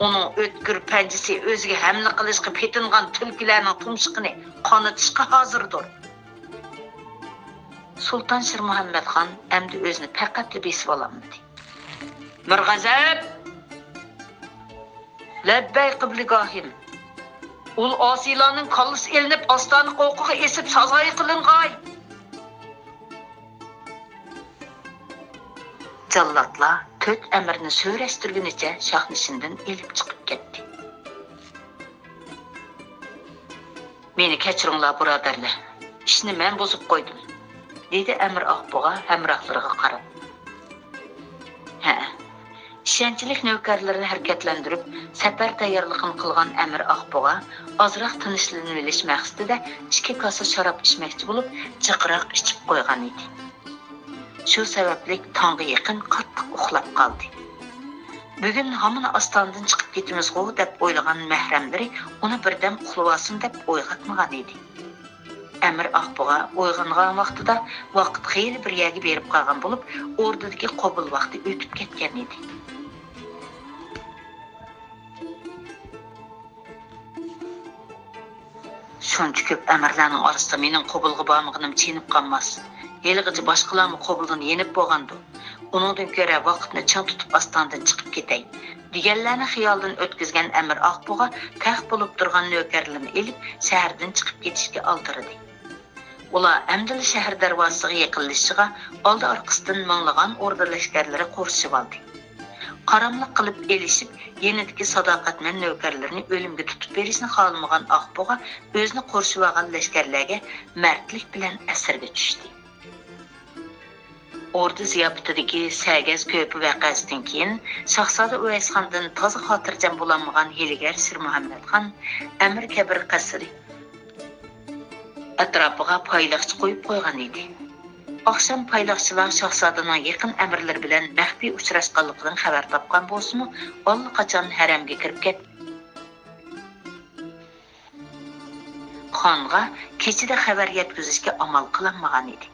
uning o'tkir panjasi o'ziga hamla qilishga petingan tulkilarning tumshiqini qonatishga hozirdir. Sultan Shirmuhammadxon endi o'zini faqat besib olamadi. Mirg'azab! Labbay qibligohim. Ul osiylarning qollis elinib ostona qo'qiga esib sazoyi qilingan. Jallatlar to'rt amirni so'rashtirgunicha shahnishindan elib chiqib ketdi. Meni kechiringlar, birodarlar. Ishni men bozib qo'ydim, dedi Amir Oqbug'a hamrohlariga qarab. Ishonchli navkarlarni harakatlantirib, safar tayyorligini qilgan Amir Oqbug'a ozroq tinchlanib olish maqsadida 2 kosa sharob ichmoqchi bo'lib, chiqroq ichib qo'ygan edi. Shu sababli tongga yaqin qattiq uxlab qoldi. Bugun hamma ostonadan chiqib ketimiz-ku deb o'ylagan mahramlari uni birdan uxlavasin deb o'yg'atmagan edi. Amir Oqbug'a uyg'ongan vaqtida vaqt xeyli bir yerga berib qolgan bo'lib, o'rdadagi qabul vaqti o'tib ketgan edi. Shuncha ko'p amirlarning orasida mening qabulga bormaginim chinib qolmas. Yeligicha boshqalarning qabuldan yenib bo'lgandi. Uningdan ko'ra vaqtni chang tutib ostonadan chiqib ketay deganlarni xiyoldan o'tkazgan Amir Oqbug'a taxt bo'lib turgan navkarlarni elib shahardan chiqib ketishga oldirdi. Ular Amdil shahar darvozasiga yaqinlashishiga oldi orqasidan minglagan o'rda lashkarlari qo'rshib oldi. Qaramliq qilib elishib, yenidagi sadoqatman navkarlarni o'limga tutib berishni xohlamagan Oqbug'a o'zini qo'rshib olgan lashkarlarga mardlik bilan asirga tushdi. Ordu ziyofatidagi Sagaz ko'pi voqeasidan keyin Shahzoda Uvaysxondan toza xotirjam bo'lmagan hiligar Shirmuhammadxon Amir Kabir qasri atrofiga payliqchi qo'yib qo'ygan edi. Oqshom payliqchilar shahzodaning yaqin amirlar bilan maxfiy uchrashganligidan xabar topgan bo'lsa-mu, allaqachon haramga kirib ketdi. Xonga kechida xabar yetkazishga amal qilinmagan edi.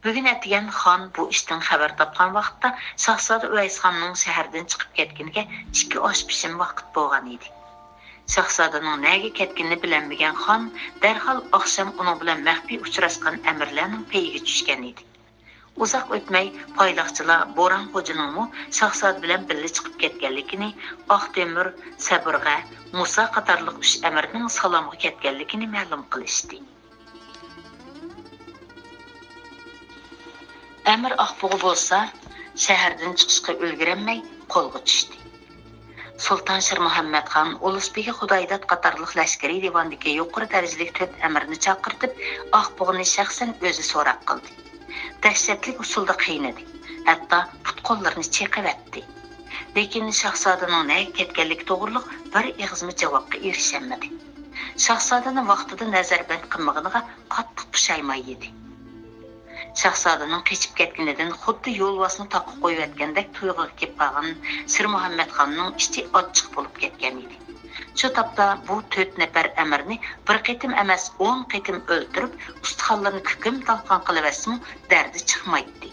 Bugun atigan xon bu ishdan xabar topgan vaqtda shahzoda Uvaysxonning shahardan chiqib ketganiga 2 osh pishim vaqt bo'lgan edi. Shahzodaning nega ketganini bilinmagan xon darhol oqshom uning bilan maxfiy uchrashgan amirlarning peyiga tushgan edi. Uzoq o'tmay payliqchilar Bo'ron xo'janinmi shahzoda bilan birga chiqib ketganligini, Oqtemir, Sabrg'a, Musa qatorliq 3 amirning salomga ketganligini ma'lum qilishdi. Amir Oqbug'i bo'lsa, shahardan chiqishga ulgurmay qo'lga tushdi. Sultan Shir Muhammadxon Ulusbegi Xudoydat qatorliq lashkariy divondagi yuqori darajalik 4 amirni chaqirtib, Oqbug'ini shaxsan o'zi so'roq qildi. Dahshatli usulda qiynadi. Hatto put-qo'llarini cheqavatdi. Lekin shahzodaning nega ketganligi to'g'riliq bir ig'izmi javobga erishamadi. Shahzodani vaqtida nazarband qilmaganiga qattiq pushaymay edi. Shahzodaning qochib ketganidan xuddi yo'lvosni taqib qo'yayotgandek tuyg'uga kelib qolgan Sir Muhammadxonning ichi ochiq bo'lib ketgan edi. Shu topda bu 4 nafar amirni bir qitim emas 10 qitim o'ldirib, ustixonlarni kukum talqon qilaversa, dardi chiqmaydi.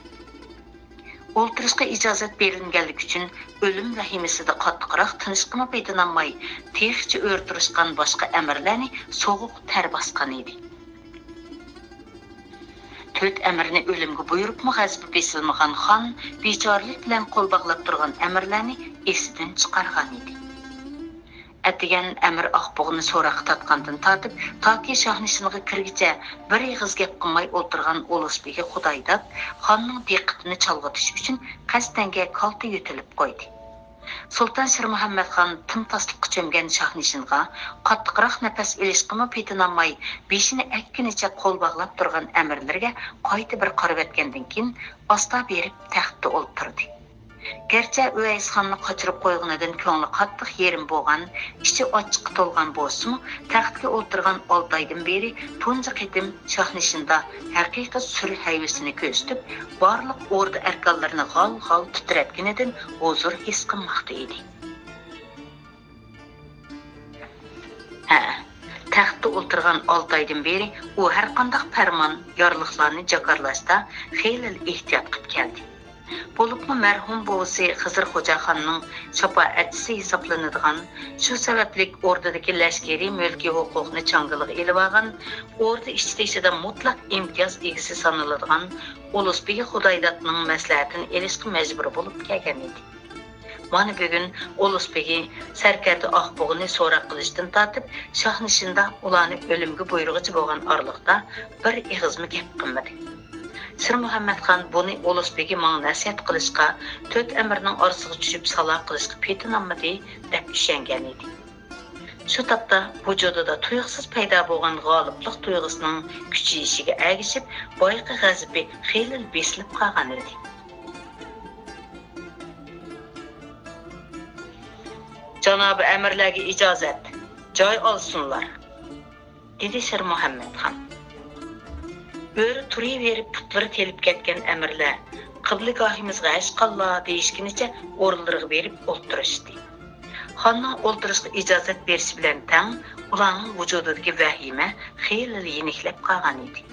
O'ltirishga ijozat berilganligi uchun o'lim vahimasida qattiqroq tinchqina paydalanmay, texchi o'ltirishgan boshqa amirlarni so'g'uq tar bosgan edi. 4 amirni o'limga buyuribmi g'azbi besilmagan xon bechorlik bilan qo'l bog'lab turgan amirlarni esidan chiqargan edi. Atigan Amir Oqbug'ini so'roq tatqandan tortib, toki shohnishinga kirgicha bir ig'iz gap qilmay o'tirgan Ulusbegi Xudoydat xonning diqqatini chalg'itish uchun qasdanga kalta yutilib qo'ydi. Sultan Shir Muhammadxon timtasliqqa cho'mgan shohnishinga qattiqroq nafas ilishqimi petinamay, beshini akkinicha qo'l bog'lab turgan amirlarga qayta bir qarab o'tgandan keyin osta berib taxtda o'ltirdi. Gerçi Uvaysxonni qochirib qo'yganidan ko'ngli qattiq yerim bo'lgan, ichi ochiq to'lgan bo'lsa-mu, taxtga o'tirgan 6 oydan beri tunji qitim shohnishinda haqiqiy sur hayvasini ko'rsatib, barliq o'rda arkonlarini g'al-g'al titratganidan huzur his qilmoqda edi. Taxtda o'tirgan 6 oydan beri u har qanday farmon, yorliqlarni jakarlashda xeyli ehtiyot qilib keldi. Bo'libmi marhum bo'lsa Xizr Xo'jaxonning shafoatchisi hisoblanadigan, shu sababli o'rdadagi lashkariy mulkiy huquqni changaliga elib olgan, o'rda ishtirishida mutlaq imtiyoz egasi sanaladigan Ulusbegi Xudoydatning maslahatini elishga majbur bo'lib kelgan edi. Mana bugun Ulusbegi Sarkarda Oqbug'ini so'roq qilishdan tortib, shohnishinda ularni o'limga buyrug'ichi bo'lgan orliqda bir ig'izmi gap qilmadi. Sir Muhammadxon buni Ulusbegi menga nasihat qilishga, 4 amirning orasiga tushib saloh qilishga petinolmadi deb ishongan edi. Shu topda vujudida tuyuqsiz paydo bo'lgan g'oliblik tuyg'usining kuchayishiga ergishib, boyqi g'azabi xeyli besilib qolgan edi. Janob amirlarga ijozat, joy olsunlar, dedi Sir Muhammadxon. Bo'ri turaverib putlari telib ketgan amirlar qiblagohimizga ashqallo deyishgunicha o'rinlariga berib o'ltirishdi. Xonning o'ltirishga ijozat berishi bilan tang ularning vujudidagi vahima xeyli yeniklab qolgan edi.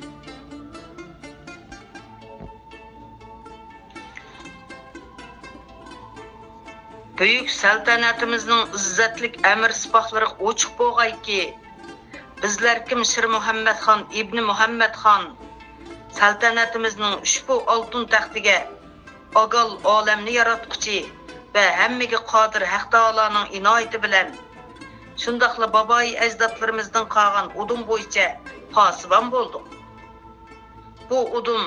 Buyuk saltanatimizning izzatlik amir sipohlari o'chiq bo'lg'ayki, bizlar kim Shir Muhammadxon ibn Muhammadxon saltanatimizning ushbu oltin taxtiga ogal olamni yaratquchi va hammaga qodir Haq taoloning inoyati bilan shundaqla boboy ajdodlarimizdan qolgan udum bo'yicha posibon bo'ldik. Bu udum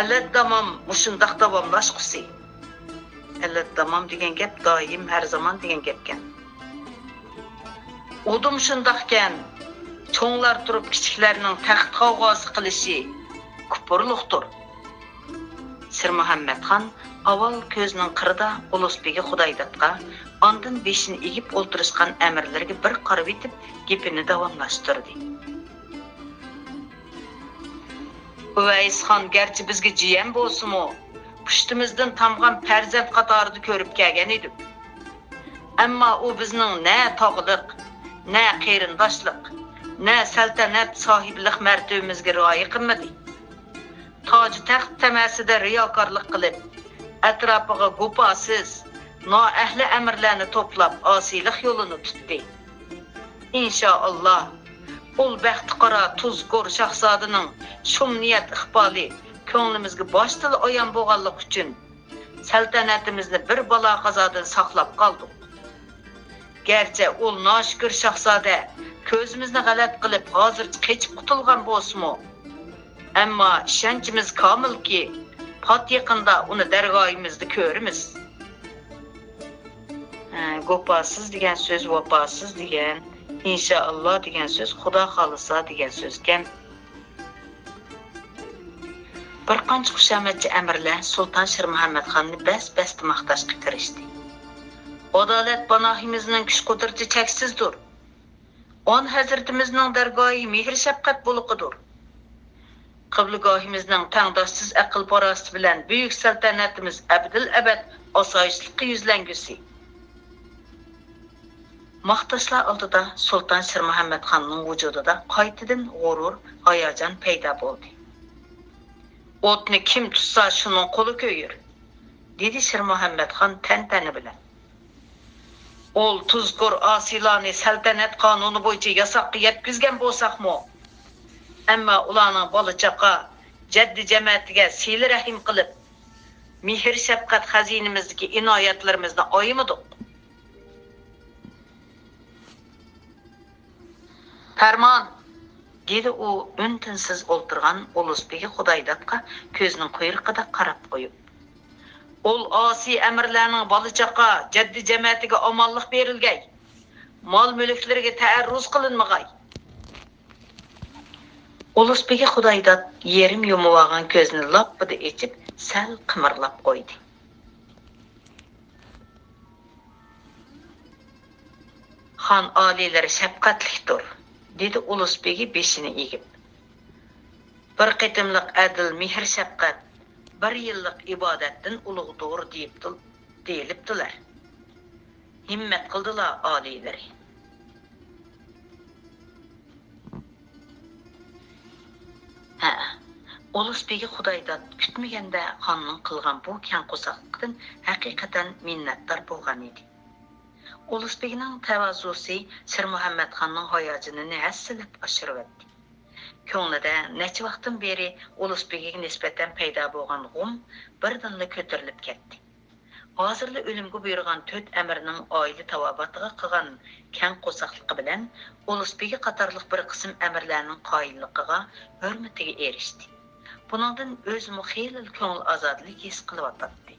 allat tamom mushundaq davomlashqusi. Allat tamom degan gap doim har zaman degan gapkan. Udum shundaqkan cho'nglar turib kichiklarning taxt qavg'osi qilishi kupurluqdir. Sir Muhammadxon avval ko'zining qirida Ulusbegi Xudoydatga, ondan beshini egib o'ltirishgan amirlarga bir qarab etib, gapini davomlashtirdi. Uvaysxon gerçi bizga jiyan bo'lsa-mu, pushtimizdan tamg'an farzand qatorida ko'rib kelgan edik. Ammo u bizning na tog'liq, na qarindoshlik, na saltanat sohiblik martabamizga rioya qilmadi. Toj taxt tamasida riyokorlik qilib, atrofiga go'posiz, noahli amirlarni to'plab osiylik yo'lini tutdi. İnşallah, ul baxti qora tuzg'ur shahzodining shumniyat iqboli ko'nglimizga boshtil oyon bo'lganlik uchun saltanatimizni bir balo qazodan saqlab qoldik. Gerçi ul noshukr shahzoda ko'zimizni g'alat qilib hozircha qechib qutulgan bo'lsa-mu, ammo ishonchimiz komilki, pat yaqinda uni dargohimizda ko'ramiz. Go'posiz degan so'z vafosiz degan, inshaalloh degan so'z xudo xolisa degan so'zkan. Bir qancha xushomadchi amirlar Sulton Shir Muhammadxonni bas-basta maqtashga kirishdi. Adolat panohimizning kuch-qudrati cheksizdir. On hazratimizning dargohi mehr-shafqat buluqidir. Qiblagohimizning tangdoshsiz aql parosati bilan buyuk saltanatimiz abdul abad osoyishlikqa yuzlangusi. Maqtashlar oldida Sulton Shir Muhammadxonning vujudida qaytadan g'urur, hayajon paydo bo'ldi. O'tni kim tutsa shuning qo'li ko'yir, dedi Shir Muhammadxon tantana bilan. Ol tuzg'ur osilani saltanat qonuni bo'yicha yasoqqa yetkazgan bo'lsak-mu, ammo ularning bola-chaqa jaddi jamoatiga siyli rahim qilib, mehr shafqat xazinamizdagi inoyatlarimizni oyimidik. Farmon, dedi u untinsiz o'ltirgan Ulusbek Xudoydatga ko'zining quyruqida qarab qo'yib. Ol osi amirlarning bola-chaqa jaddi jamoatiga omonlik berilgay. Mol-mulklariga ta'arruz qilinmagay. Ulusbek Xudoydat yerim yumib olgan ko'zini loppida echib, sal qimirlab qo'ydi. Xon oliylari shafqatlikdir, dedi Ulusbek beshini egib. Bir qitimliq adil mehr shafqat, bir yillik ibodatdan ulug'dir deyilibdilar. Himmat qildilar oliylari. Ulusbek Xudoydat kutmaganda xonning qilgan bu kang qo'saqlikdan haqiqatan minnatdor bo'lgan edi. Ulusbekning tavazusi Shir Muhammadxonning hayojini hassilab oshiribdi. Ko'nglida necha vaqtdan beri Ulusbekga nisbatan paydo bo'lgan g'um birdanla ko'tarilib ketdi. Hozirda o'limga buyurgan 4 amirning oila tavobatiga qilgan kang qo'saqligi bilan Ulusbek qatorliq bir qism amirlarning qoyilligiga, hurmatiga erishdi. Buningdan o'zimi xeyli ko'ngil ozodlik his qilyapti.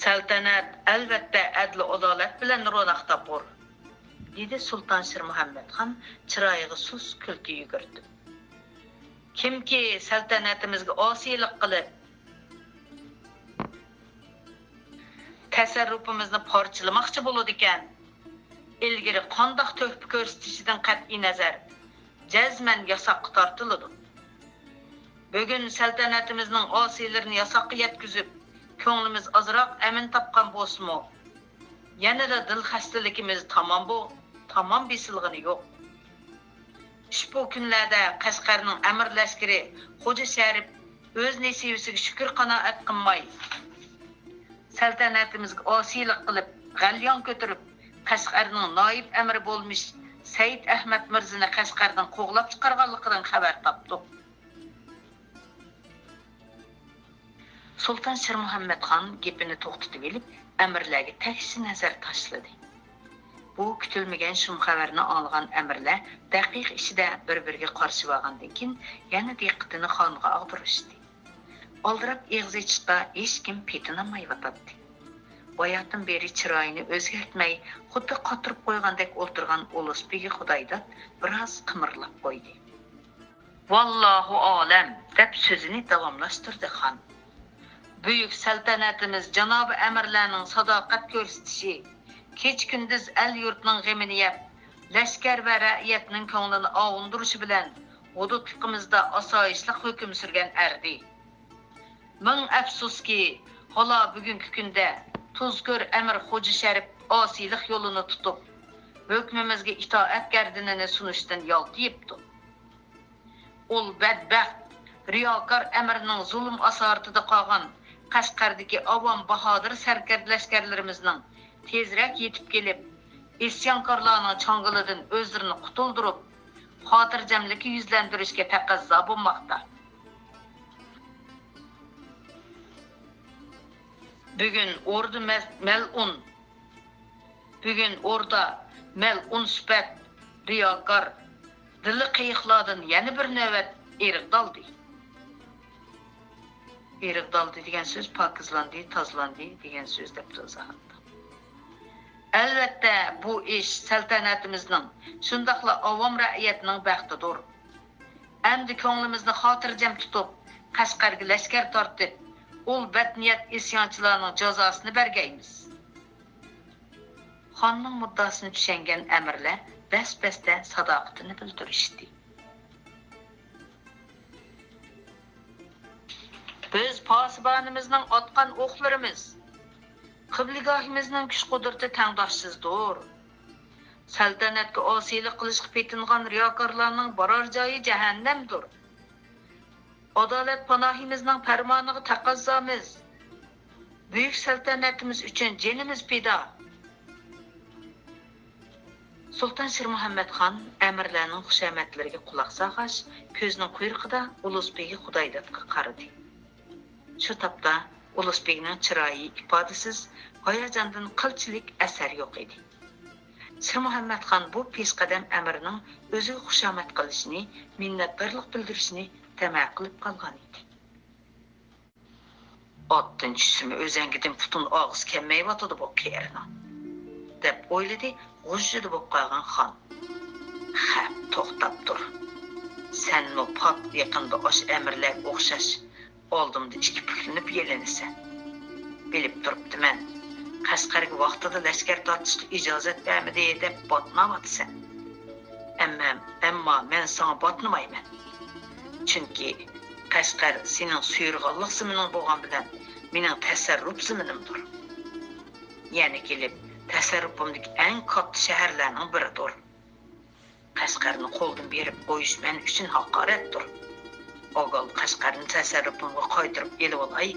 Saltanat albatta adl adolat bilan ro'naq topur, dedi Sulton Shir Muhammadxon chiroyiga sus kulki yugurdi. Kimki saltanatimizga osiylik qilib, tasarrufimizni parchalamoqchi bo'ladi ekan, ilgari qandoq to'hfa ko'rsatishidan qat'iy nazar jazman yasoqqa tortiladi. Bugun saltanatimizning osiylarini yasoqqa yetkazib, ko'nglimiz ozroq amin topgan bo'lsa-mu, yanada dil xastaligimiz tamom besilg'ini yo'q. Ushbu kunlarda Qashqarning amir lashkari Xo'ja Sharif o'z nasibasiga shukr qanoat qilmay, saltanatimizga osiylik qilib, g'alyon ko'tarib, Qashqarning noib amiri bo'lmish Said Ahmad Mirzani Qashqardan qo'g'lab chiqarganligidan xabar topdi. Sulton Shir Muhammadxon gapini to'xtatib olib, amirlarga tashqi nazar tashladi. Bu kutilmagan shum xabarni olgan amirlar daqiq ishida bir-biriga qarshi bo'lgandan keyin yana diqqatini xonga og'dirishdi. Oldirab eg'iz ichishda hech kim petinamay yotadi. Boyatdan beri chiroyini o'zgartmay, xuddi qotirib qo'ygandek o'ltirgan Ulusbek Xudoydat biroz qimirlab qo'ydi. Vallohu olam deb so'zini davomlashtirdi xon. Buyuk saltanatimiz janob amirlarning sadoqat ko'rsatishi, kech-kunduz el yurtning g'amini yeb, lashkar va ra'iyatning ko'nglini ovundirishi bilan hududligimizda asoyishlik hukm surgan erdi. Ming afsuski, hala bugungi kunda tuzkur Amir Xo'ja Sharif osiylik yo'lini tutib, hukmimizga itoat gardinini sunishdan yoltiyibdi. Ol badbaxt, riyokor Amirning zulm asoratida qolgan Qashqardagi avom bahodir sarkardlashkarlarimizning tezroq yetib kelib, isyonkorlarning changilidan o'zlarini qutuldirib, xotirjamlikni yuzlantirishga taqozo bo'lmoqda. Bugun orda mel'un sifat riyokor dili qiyiqlardan yana bir navbat eriqdaldi. Eriqdaldi degan so'z pokizlandi, tozlandi degan so'z deb izohlamoqda. Albatta bu ish saltanatimizning, shundaqla avom ra'iyatining baxtidir. Endi ko'nglimizni xotirjam tutib, Qashqarga lashkar tortib, ol badniyat isyonchilarning jazosini bergaymiz. Xonning muddasini tushungan amirlar bas-basda sadoqatini bildirishdi. Biz posibonimizning otgan o'qlarimiz, qibligohimizning kuch-qudrati tangdoshsizdir. Saltanatga osiylik qilishga petingan riyokorlarning borar joyi jahannamdir. Adolat panohimizning farmoniga taqozomiz. Buyuk saltanatimiz uchun jinimiz fido. Sultan Shir Muhammad Xon amirlarning xushomatlariga quloq solg'ach, ko'zining quyruqida Ulug'bekga Xudoydatga qaradi. Shu topda Ulug'bekning chiroyi ifodasiz, hayajondan qilchilik asar yo'q edi. Shir Muhammad Xon bu peshqadam amirning o'ziga xushomat qilishini, minnatdorlik bildirishini tamam qilib qolgan edi. Otdan tushsimi o'zangidan butun og'iz kelmayotdi bu kerni, deb o'yladi g'ujjida bo'lib qolgan xon. Ha, to'xtab tur. Sen o pat yaqinda osh amirlar o'xshash oldimda ikki puklinib yelinasan. Bilib turibdiman. Qashqarga vaqtida lashkar tortishga ijozat bermadi deb botmavatsan. Ammo men sana botmayman. Chunki Qashqar sening suyurg'onlik zimining bo'lgan bilan mening tasarruf ziminimdir. Ya'ni kelib tasarrufimdagi eng katta shaharlarning biridir. Qashqarni qo'ldan berib qo'yish men uchun haqoratdir. O'g'il Qashqarni tasarrufimga qaytarib elib olay.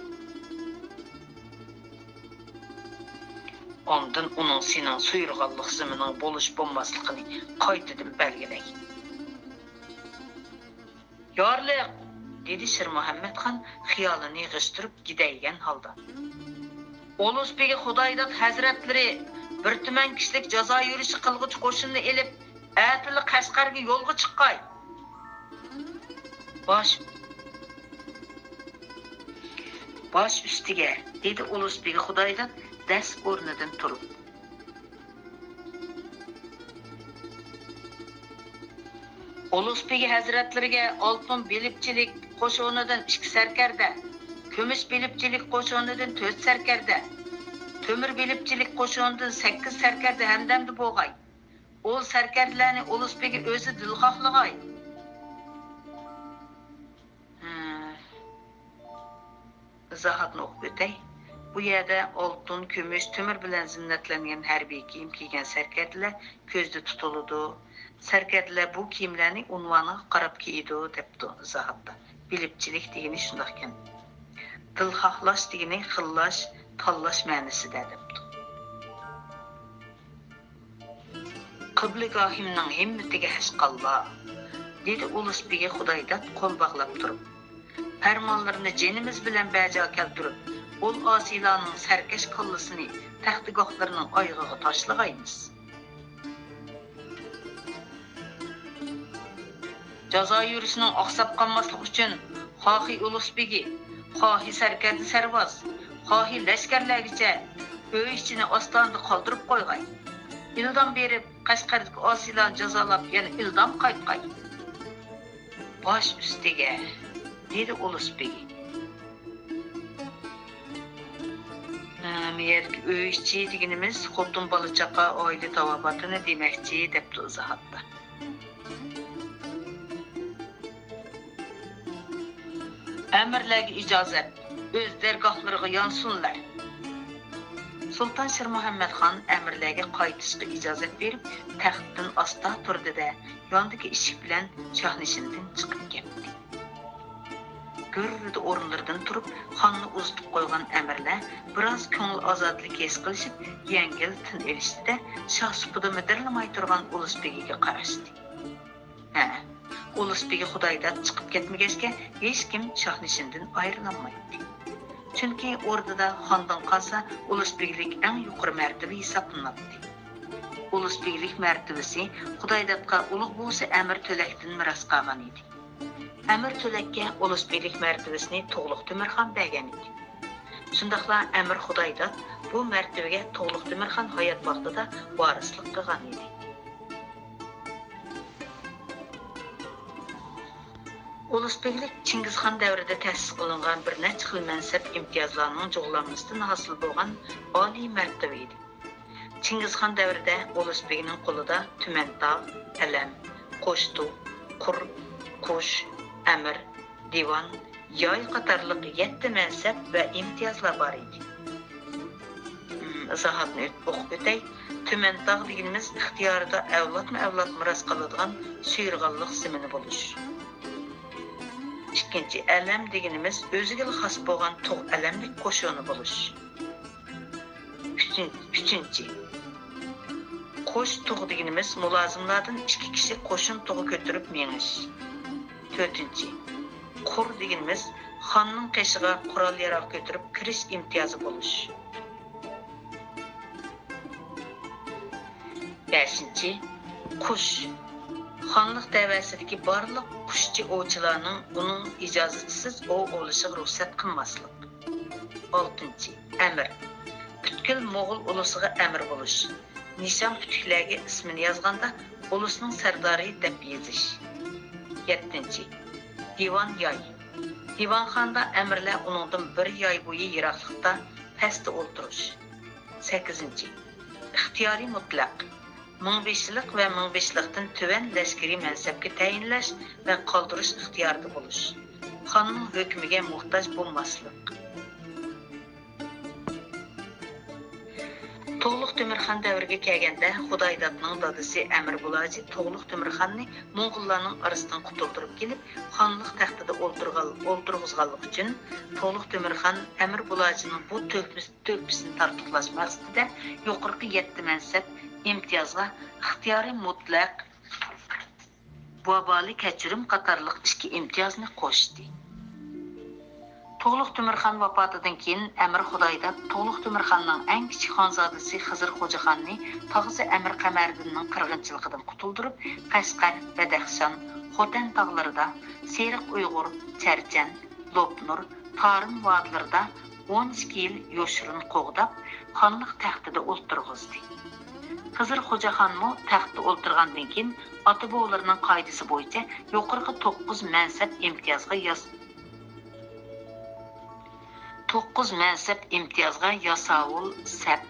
Ondan uning sening suyurg'onlik zimining bo'lish bo'lmasligini qaytadan belgilay. Yorliq, dedi Shir Muhammad Xon xiyolini yig'ishtirib gidaygan holda. Ulug'bek Xudoydat hazratlari bir tuman kishilik jazo yurishi qilg'ich qo'shinni elib, atili Qashqarga yo'lga chiqqay. Bosh ustiga, dedi Ulug'bek Xudoydat dast o'rnidan turib. Ulug'bek hazratlariga oltin bilibchilik qo'shonidan 2 sarkarda, kumush bilibchilik qo'shonidan 4 sarkarda, temir bilibchilik qo'shonidan 8 sarkarda hamdamdi bo'lg'ay. Ol sarkarlarni Ulug'bek o'zi dilxohlag'ay. Izohatni o'qib o'tay. Bu yerda oltin, kumush, temir bilan zinnatlangan harbiy kiyim kiygan sarkarlar ko'zda tutiladi. Sarkarlar bu kiyimlarning unvoniga qarab kiydi debdi izohatda. Bilibchilik degani shunday ekan. Dilxohlash degani xillash, tanlash ma'nosida debdi. Qibligohimning himmatiga hashqalloh, dedi Ulug'bek Xudoydat qo'l bog'lab turib. Farmonlarini jinimiz bilan bajo keltirib, ol osiylarning sarkash qallasini taxtigohlarining oyog'iga tashlag'aymiz. Jazo yurishining oqsab qolmasligi uchun xohi Ulug'begi, xohi sarkarda sarvoz, xohi lashkarlargacha uy ichini ostonda qoldirib qo'yg'ay. Ildam berib Qashqardagi osiylarni jazolab, yana ildam qaytqay. Bosh ustiga, dedi Ulug'begi. Yerga uy ichi deganimiz xotin bola chaqa oila tavobatini demakchi debdi izohatda. Əmirlərə icazət, öz dərgahlarına yansınlar. Sultan Şir Muhammed xan əmirlərə qaytışqa icazət verib, taxtdan asta turdu da, yandakı eshik bilan şahnişindan chiqib ketdi. Gürrüdə o'rinlardan turib, xonni uzatib qo'ygan əmirlər biroz ko'ngil ozodlik his qilishib, yengil tin elishdi-da, Shahsupada midirlamay turgan Ulusbegiga qarashdi. Ulusbegi Xudoydan chiqib ketmagachga hech kim shahnishindan ayrilanmaydi. Chunki o'rtada xondan qolsa Ulusbeglik eng yuqori martaba hisoblanadi. Ulusbeglik martabasi Xudoydatqa ulug' bo'lsa Amir To'lakdan miros qolgan edi. Amir To'lakka Ulusbeglik martabasini To'g'liq Temirxon bergan edi. Shundaqla Amir Xudoydat bu martabaga To'g'liq Temirxon hayot vaqtida varislik qilgan edi. Ulusbeglik Chingizxon davrida ta'sis qilingan bir necha xil mansab imtiyozlarining jug'lanmasidan hosil bo'lgan oliy martaba edi. Chingizxon davrida Ulusbegning qo'lida Tumantog', Alam, Qo'shtuq, Qur, Qush, Amir, Divan, Yoy qatorliq 7 mansab va imtiyozlar bor edi. Izohatni o'qib o'tay. Tumantog' deganimiz ixtiyorida avlod miros qiladigan suyirg'anlik simini bo'lish. İkinci, Alam deganimiz o'ziga xos bo'lgan tug' alamlik qo'shini bo'lish. Uchinchi, qo'sh tug' deganimiz mulozimlardan 2 kishi qo'shin tug'i ko'tarib menish. To'rtinchi, qur deganimiz xonning qishig'a qurol yaroq ko'tarib kirish imtiyozi bo'lish. Beshinchi, qush. Xonliq da'vasidagi barliq qushchi ovchilarning uning ijozatisiz ov olishiga ruxsat qilmaslik. 6. Amir. Butkul Mo'g'ul ulusiga amir bo'lish. Nishon putuklarga ismini yozganda ulusning sardori deb yozish. 7. Divan yoy. Divanxonda amirlar uningdan bir yoy bo'yi yiroqlikda pastda o'tirish. 8. Ixtiyoriy mutlaq. Mingbeşlik ve mingbeşlikten tüven leskeri mansabga tayinlash ve qoldirish ixtiyorida bo'lish. Xonning hukmiga muhtoj bo'lmaslik. To'g'liq Temirxon davriga kelganda Xudoydatning dadasi Amir Bulaji To'g'liq Temirxonni Mo'g'ullarning orasidan qutuldirib kelib, xonlik taxtida o'ltirg'izganlik uchun To'g'liq Temirxon Amir Bulajining bu to'kpisini tartiqlash maqsadida yuqorqi 7 mansab imtiyozga ixtiyoriy mutlaq vaboli kechirim qatorliq 2 imtiyozni qo'shdi. To'g'liq Temirxon vafotidan keyin Amir Xudoydat To'g'liq Temirxonning eng kichik xonzodasi Xizr Xo'jaxonni tog'asi Amir Qamariddinning qirg'inchiligidan qutuldirib, Qashqar, Badaxshon, Xotan tog'larida, Seriq Uyg'ur, Charchan, Lopnur, Tarim vodlarida 12 yil yo'shirin qo'g'dab, xonlik taxtida o'ltirg'izdi. Xizr Xo'jaxonmi taxtda o'ltirgandan keyin ota-bobolarining qoidasi bo'yicha yuqorqi 9 mansab imtiyozga yasovul, sap,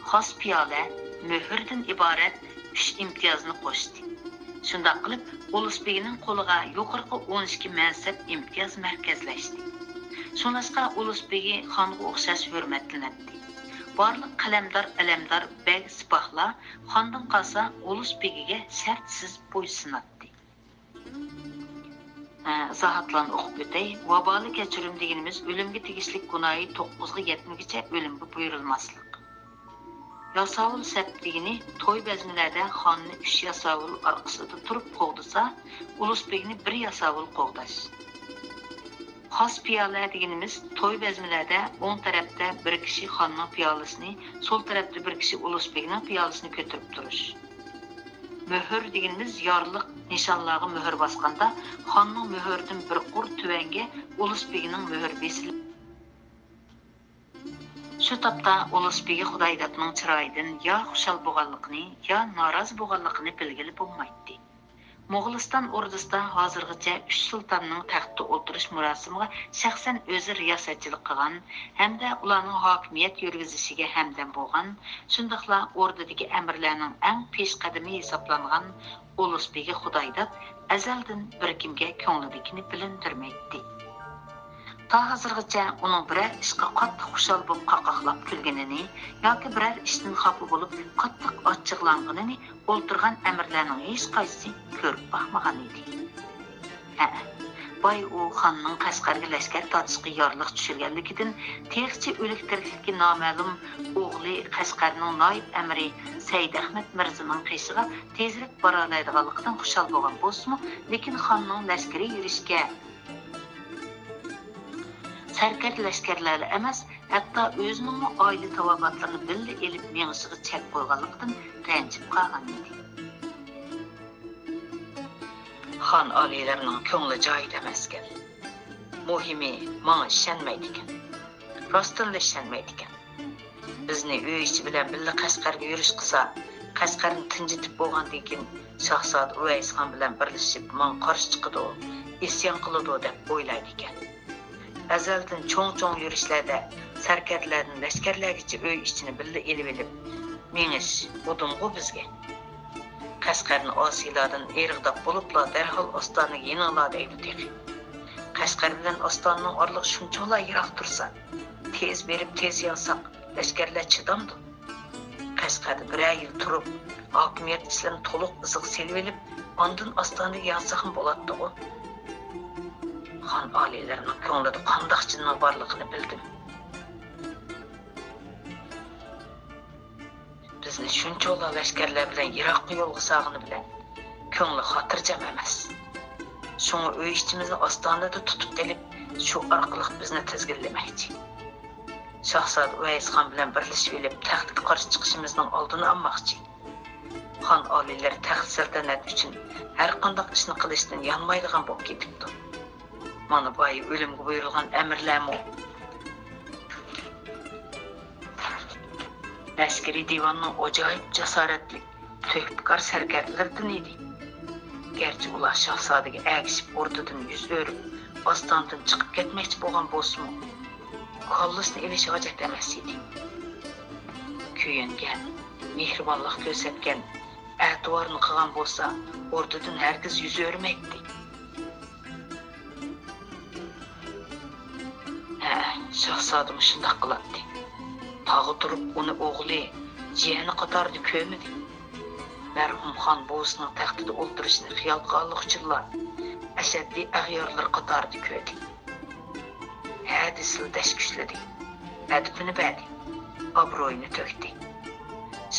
xos piyola, muhrdan iborat 3 imtiyozni qo'shdi. Shunday qilib, Ulusbegining qo'liga yuqorqi 12 mansab imtiyoz markazlashdi. Shuningdek, Ulusbegi xonga o'xshash hurmatlanadi. Barliq qalamdor, alamdor beg sipohlar xondan qolsa Ulusbegiga shartsiz bo'ysunadi. Izohatlarni o'qib o'tay. Vaboli kechirim deganimiz o'limga tegishli gunohi 9 ga yetmaguncha o'limga buyurilmaslik. Yasovul sap degani to'y bazmlarda xonni 3 yasovul orqasida turib qo'g'disa, Ulusbegni 1 yasovul qo'g'dash. Xos piyola deganimiz to'y bazmlarda o'ng tarafda bir kishi xonning piyolasini, so'l tarafda bir kishi Ulusbegning piyolasini ko'tarib turish. Muhr deganimiz yorliq nishonlarga muhr bosganda xonning muhrdan bir qur tuvanga Ulusbegining muhr besilib. Shu topda Ulusbegi Xudoydatning chiroyidan yo xushal bo'lganligini, yo norozi bo'lganligini bilgili bo'lmaydi. Mo'g'uliston ordusida hozirgacha 3 sultonning taxtda o'tirish murosimiga shaxsan o'zi riyosatchilik qilgan hamda ularning hokimiyat yurgizishiga hamdam bo'lgan, shundaqla ordadagi amirlarning eng peshqadami hisoblangan Ulusbegi Xudoydat azaldan bir kimga ko'nglidagini bilintirmaydi. Ta hazırgacha uning biror ishqa qattiq xushal bo'lib qaqaqlab kulganini yoki biror ishdan xafa bo'lib qattiq achchiqlanganini o'ltirgan amirlarning hech qaysisi ko'rib boqmagan edi. Boy u xonning Qashqarga lashkar tortishga yorliq tushirganligidan texchi o'lik tiriklikka noma'lum o'g'li Qashqarning noib amiri Said Ahmad Mirzaning qishiga tezroq bora oladiganligidan xushal bo'lgan bo'lsa-mu, lekin xonning lashkari yurishga sarkar lashkarlar emas, hatto o'zining oila tavobatlarini birga elib mengshiga chek qo'yganligidan ranjib qolgan edi. Xon oliylarining ko'ngli joyida emaskan. Muhimi, menga ishonmaydi ekan. Rostdan ishonmaydi ekan. Bizni uy ichi bilan birga Qashqarga yurish qilsa, Qashqarni tinchitib bo'lgandan keyin Shahzod Uvaysxon bilan birlashib men qarshi chiqadi, isyon qiladi deb o'ylaydi ekan. Azaldan cho'ng-cho'ng yurishlarda sarkarlarning lashkarlargacha uy ichini birga elib elib, mengish o'dimg'u bizga. Qashqarni osiylardan eriqdab bo'libla darhol Ostonaga yeninglar deydi teqi. Qashqar bilan Ostonaning orliq shunchalar yiroq tursa, tez berib tez yonsaq, lashkarlar chidamdi. Qashqarda bir yil turib, hokimiyat ishlarini to'liq iziq selib elib, ondan Ostonaga yonsaqim bo'ladi-ku. Xon oliylarining ko'nglida qandoq jinni borligini bildim. Bizni shunchalar lashkarlar bilan yiroqqa yo'lga sag'ini bilan ko'ngli xotirjam emas. Shunga uy ichimizni Ostonada tutib kelib, shu orqali bizni tizginlamoqchi. Shahzod Uvaysxon bilan birlashib olib, taxtga qarshi chiqishimizning oldini olmoqchi. Xon oliylari taxt saltanat uchun har qanday ishni qilishdan yonmaydigan bo'lib ketibdi. Mana boy o'limga buyurilgan amirlarmi Askeri divanning ajoyib jasoratli, to'kpikor sarkarlardan edi. Gerçi ular shahzodaga agishib o'rtadan yuz o'rib, Ostondan chiqib ketmoqchi bo'lgan bo'lsa-mu, kollisni elish hojat emas edi. Kuyingan, mehribonlik ko'rsatgan, a'tiborni qilgan bo'lsa, o'rtadan hargiz yuz o'rmaydi. Shahzoda shunday qiladi. Tag'ı turib uni o'g'li, jiyani qatorida ko'midi. Marhum xon buvisining taxtida o'ltirishni xiyol qilganlik uchunlar ashaddiy ag'yorlar qatorida ko'rdi. Hadisni tashkishladi. Adibini berdi. Obro'yini to'kdi.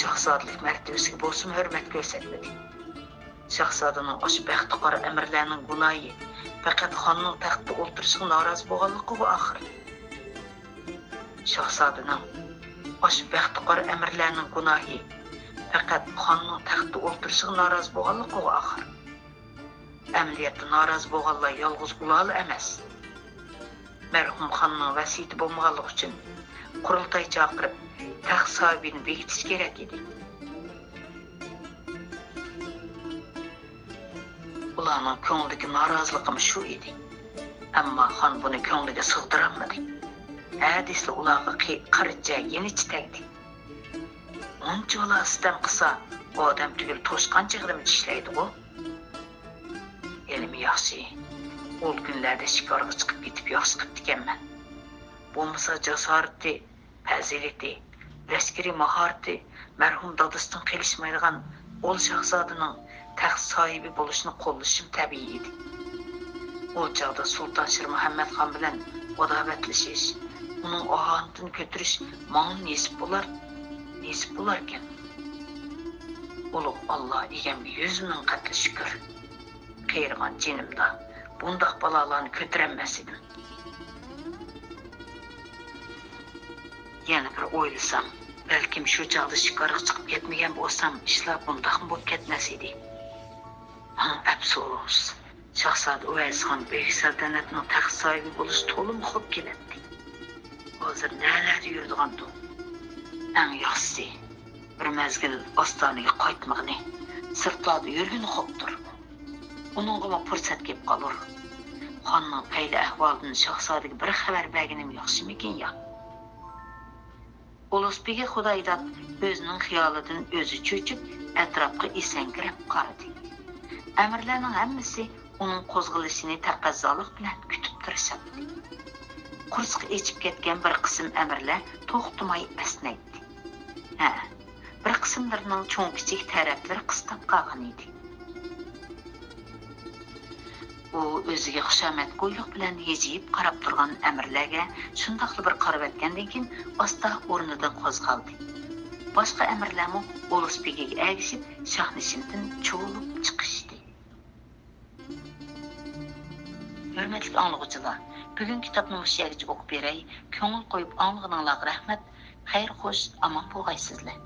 Shahzodlik martabasiga bo'lsin hurmat ko'rsatmadi. Shahzodaning oshbaxti qora amirlarning gunoyi faqat xonning taxtida o'ltirishiga norozi bo'lganligi bu oxir. Shahzodaning oshbaxti qora amirlarning gunohi faqat xonning taxtida o'ltirishiga norozi bo'lganligi bu oxir. Amaliyotda norozi bo'lganlar yolg'iz ular emas. Marhum xonning vasiyati bo'lmaganligi uchun qurultoy chaqirib taxt sohibini bekitish kerak edi. Ularning ko'nglidagi noroziligim shu edi. Ammo xon buni ko'ngliga sig'dirolmadi. Hadisli ularga qaricha yenichi tegdi. Unchalar istam qilsa, odam tugul to'shqancha qilib ishlaydi-ku. Elimi yaxshi. O'l kunlarda shikorga chiqib ketib yaxshi qilib ekanman. Bo'lmasa jasorati, fazilati, lashkari mahorati marhum dadasidan qilishmaydigan o'l shahzodaning taxt sohibi bo'lishini qo'llashim tabiiy edi. O chog'da Sulton Shir Muhammad xon bilan odobatlashish, uning ohonini ko'tirish ma'lum nesib bo'lar ekan. Ulug' Alloh egamga 100 ming qatl shukr. Qiyirgan jinimda bundoq balolarni ko'tarolmas edim. Yana bir o'ylasam, balkim shu chog'da shikorga chiqib ketmagan bo'lsam, ishlar bundoq bo'lib ketmas edi. Afsus. Shahzoda Uvaysxon Beyk saltanatining taxt sohibi bo'lish to'lim xo'p keladi. Hozir nalar yurdigandu. Eng yaxshisi bir mazgil Ostonaga qaytmag'ini, sirtlarda yurgani xo'pdir. Uningga fursat kelib qolur. Xonning qayda ahvolidan shahzodaga bir xabar berganim yaxshimikin ya? Ulug'bek Xudoydan o'zining xiyolidan o'zi cho'chib, atrofga esankirab qaradi. Amirlarning hammasi uning qo'zg'alishini taqozolik bilan kutib turishadi. Qursqi echib ketgan bir qism əmrlər toxtumay əsnəydi. Bir qismlərinin çoğ-kiçik tərəfləri qıstab qalğan idi. O özüge xuşamət qoyluq bilan heciyib qarab turgan əmrlərə şundaqlı bir qarab etgandan keyin asta o'rnidan qo'zg'aldi. Boshqa əmrlərmi Uluspegega əgishib Shohnishimdan cho'lib chiqishdi. Hürmetli anlıqçılar, bugün kitapni o'sha yergacha o'qib beray, ko'ngil qo'yib anlag'aninglarga rahmat. Xayr, xo'sh, omon bo'lgaysizlar.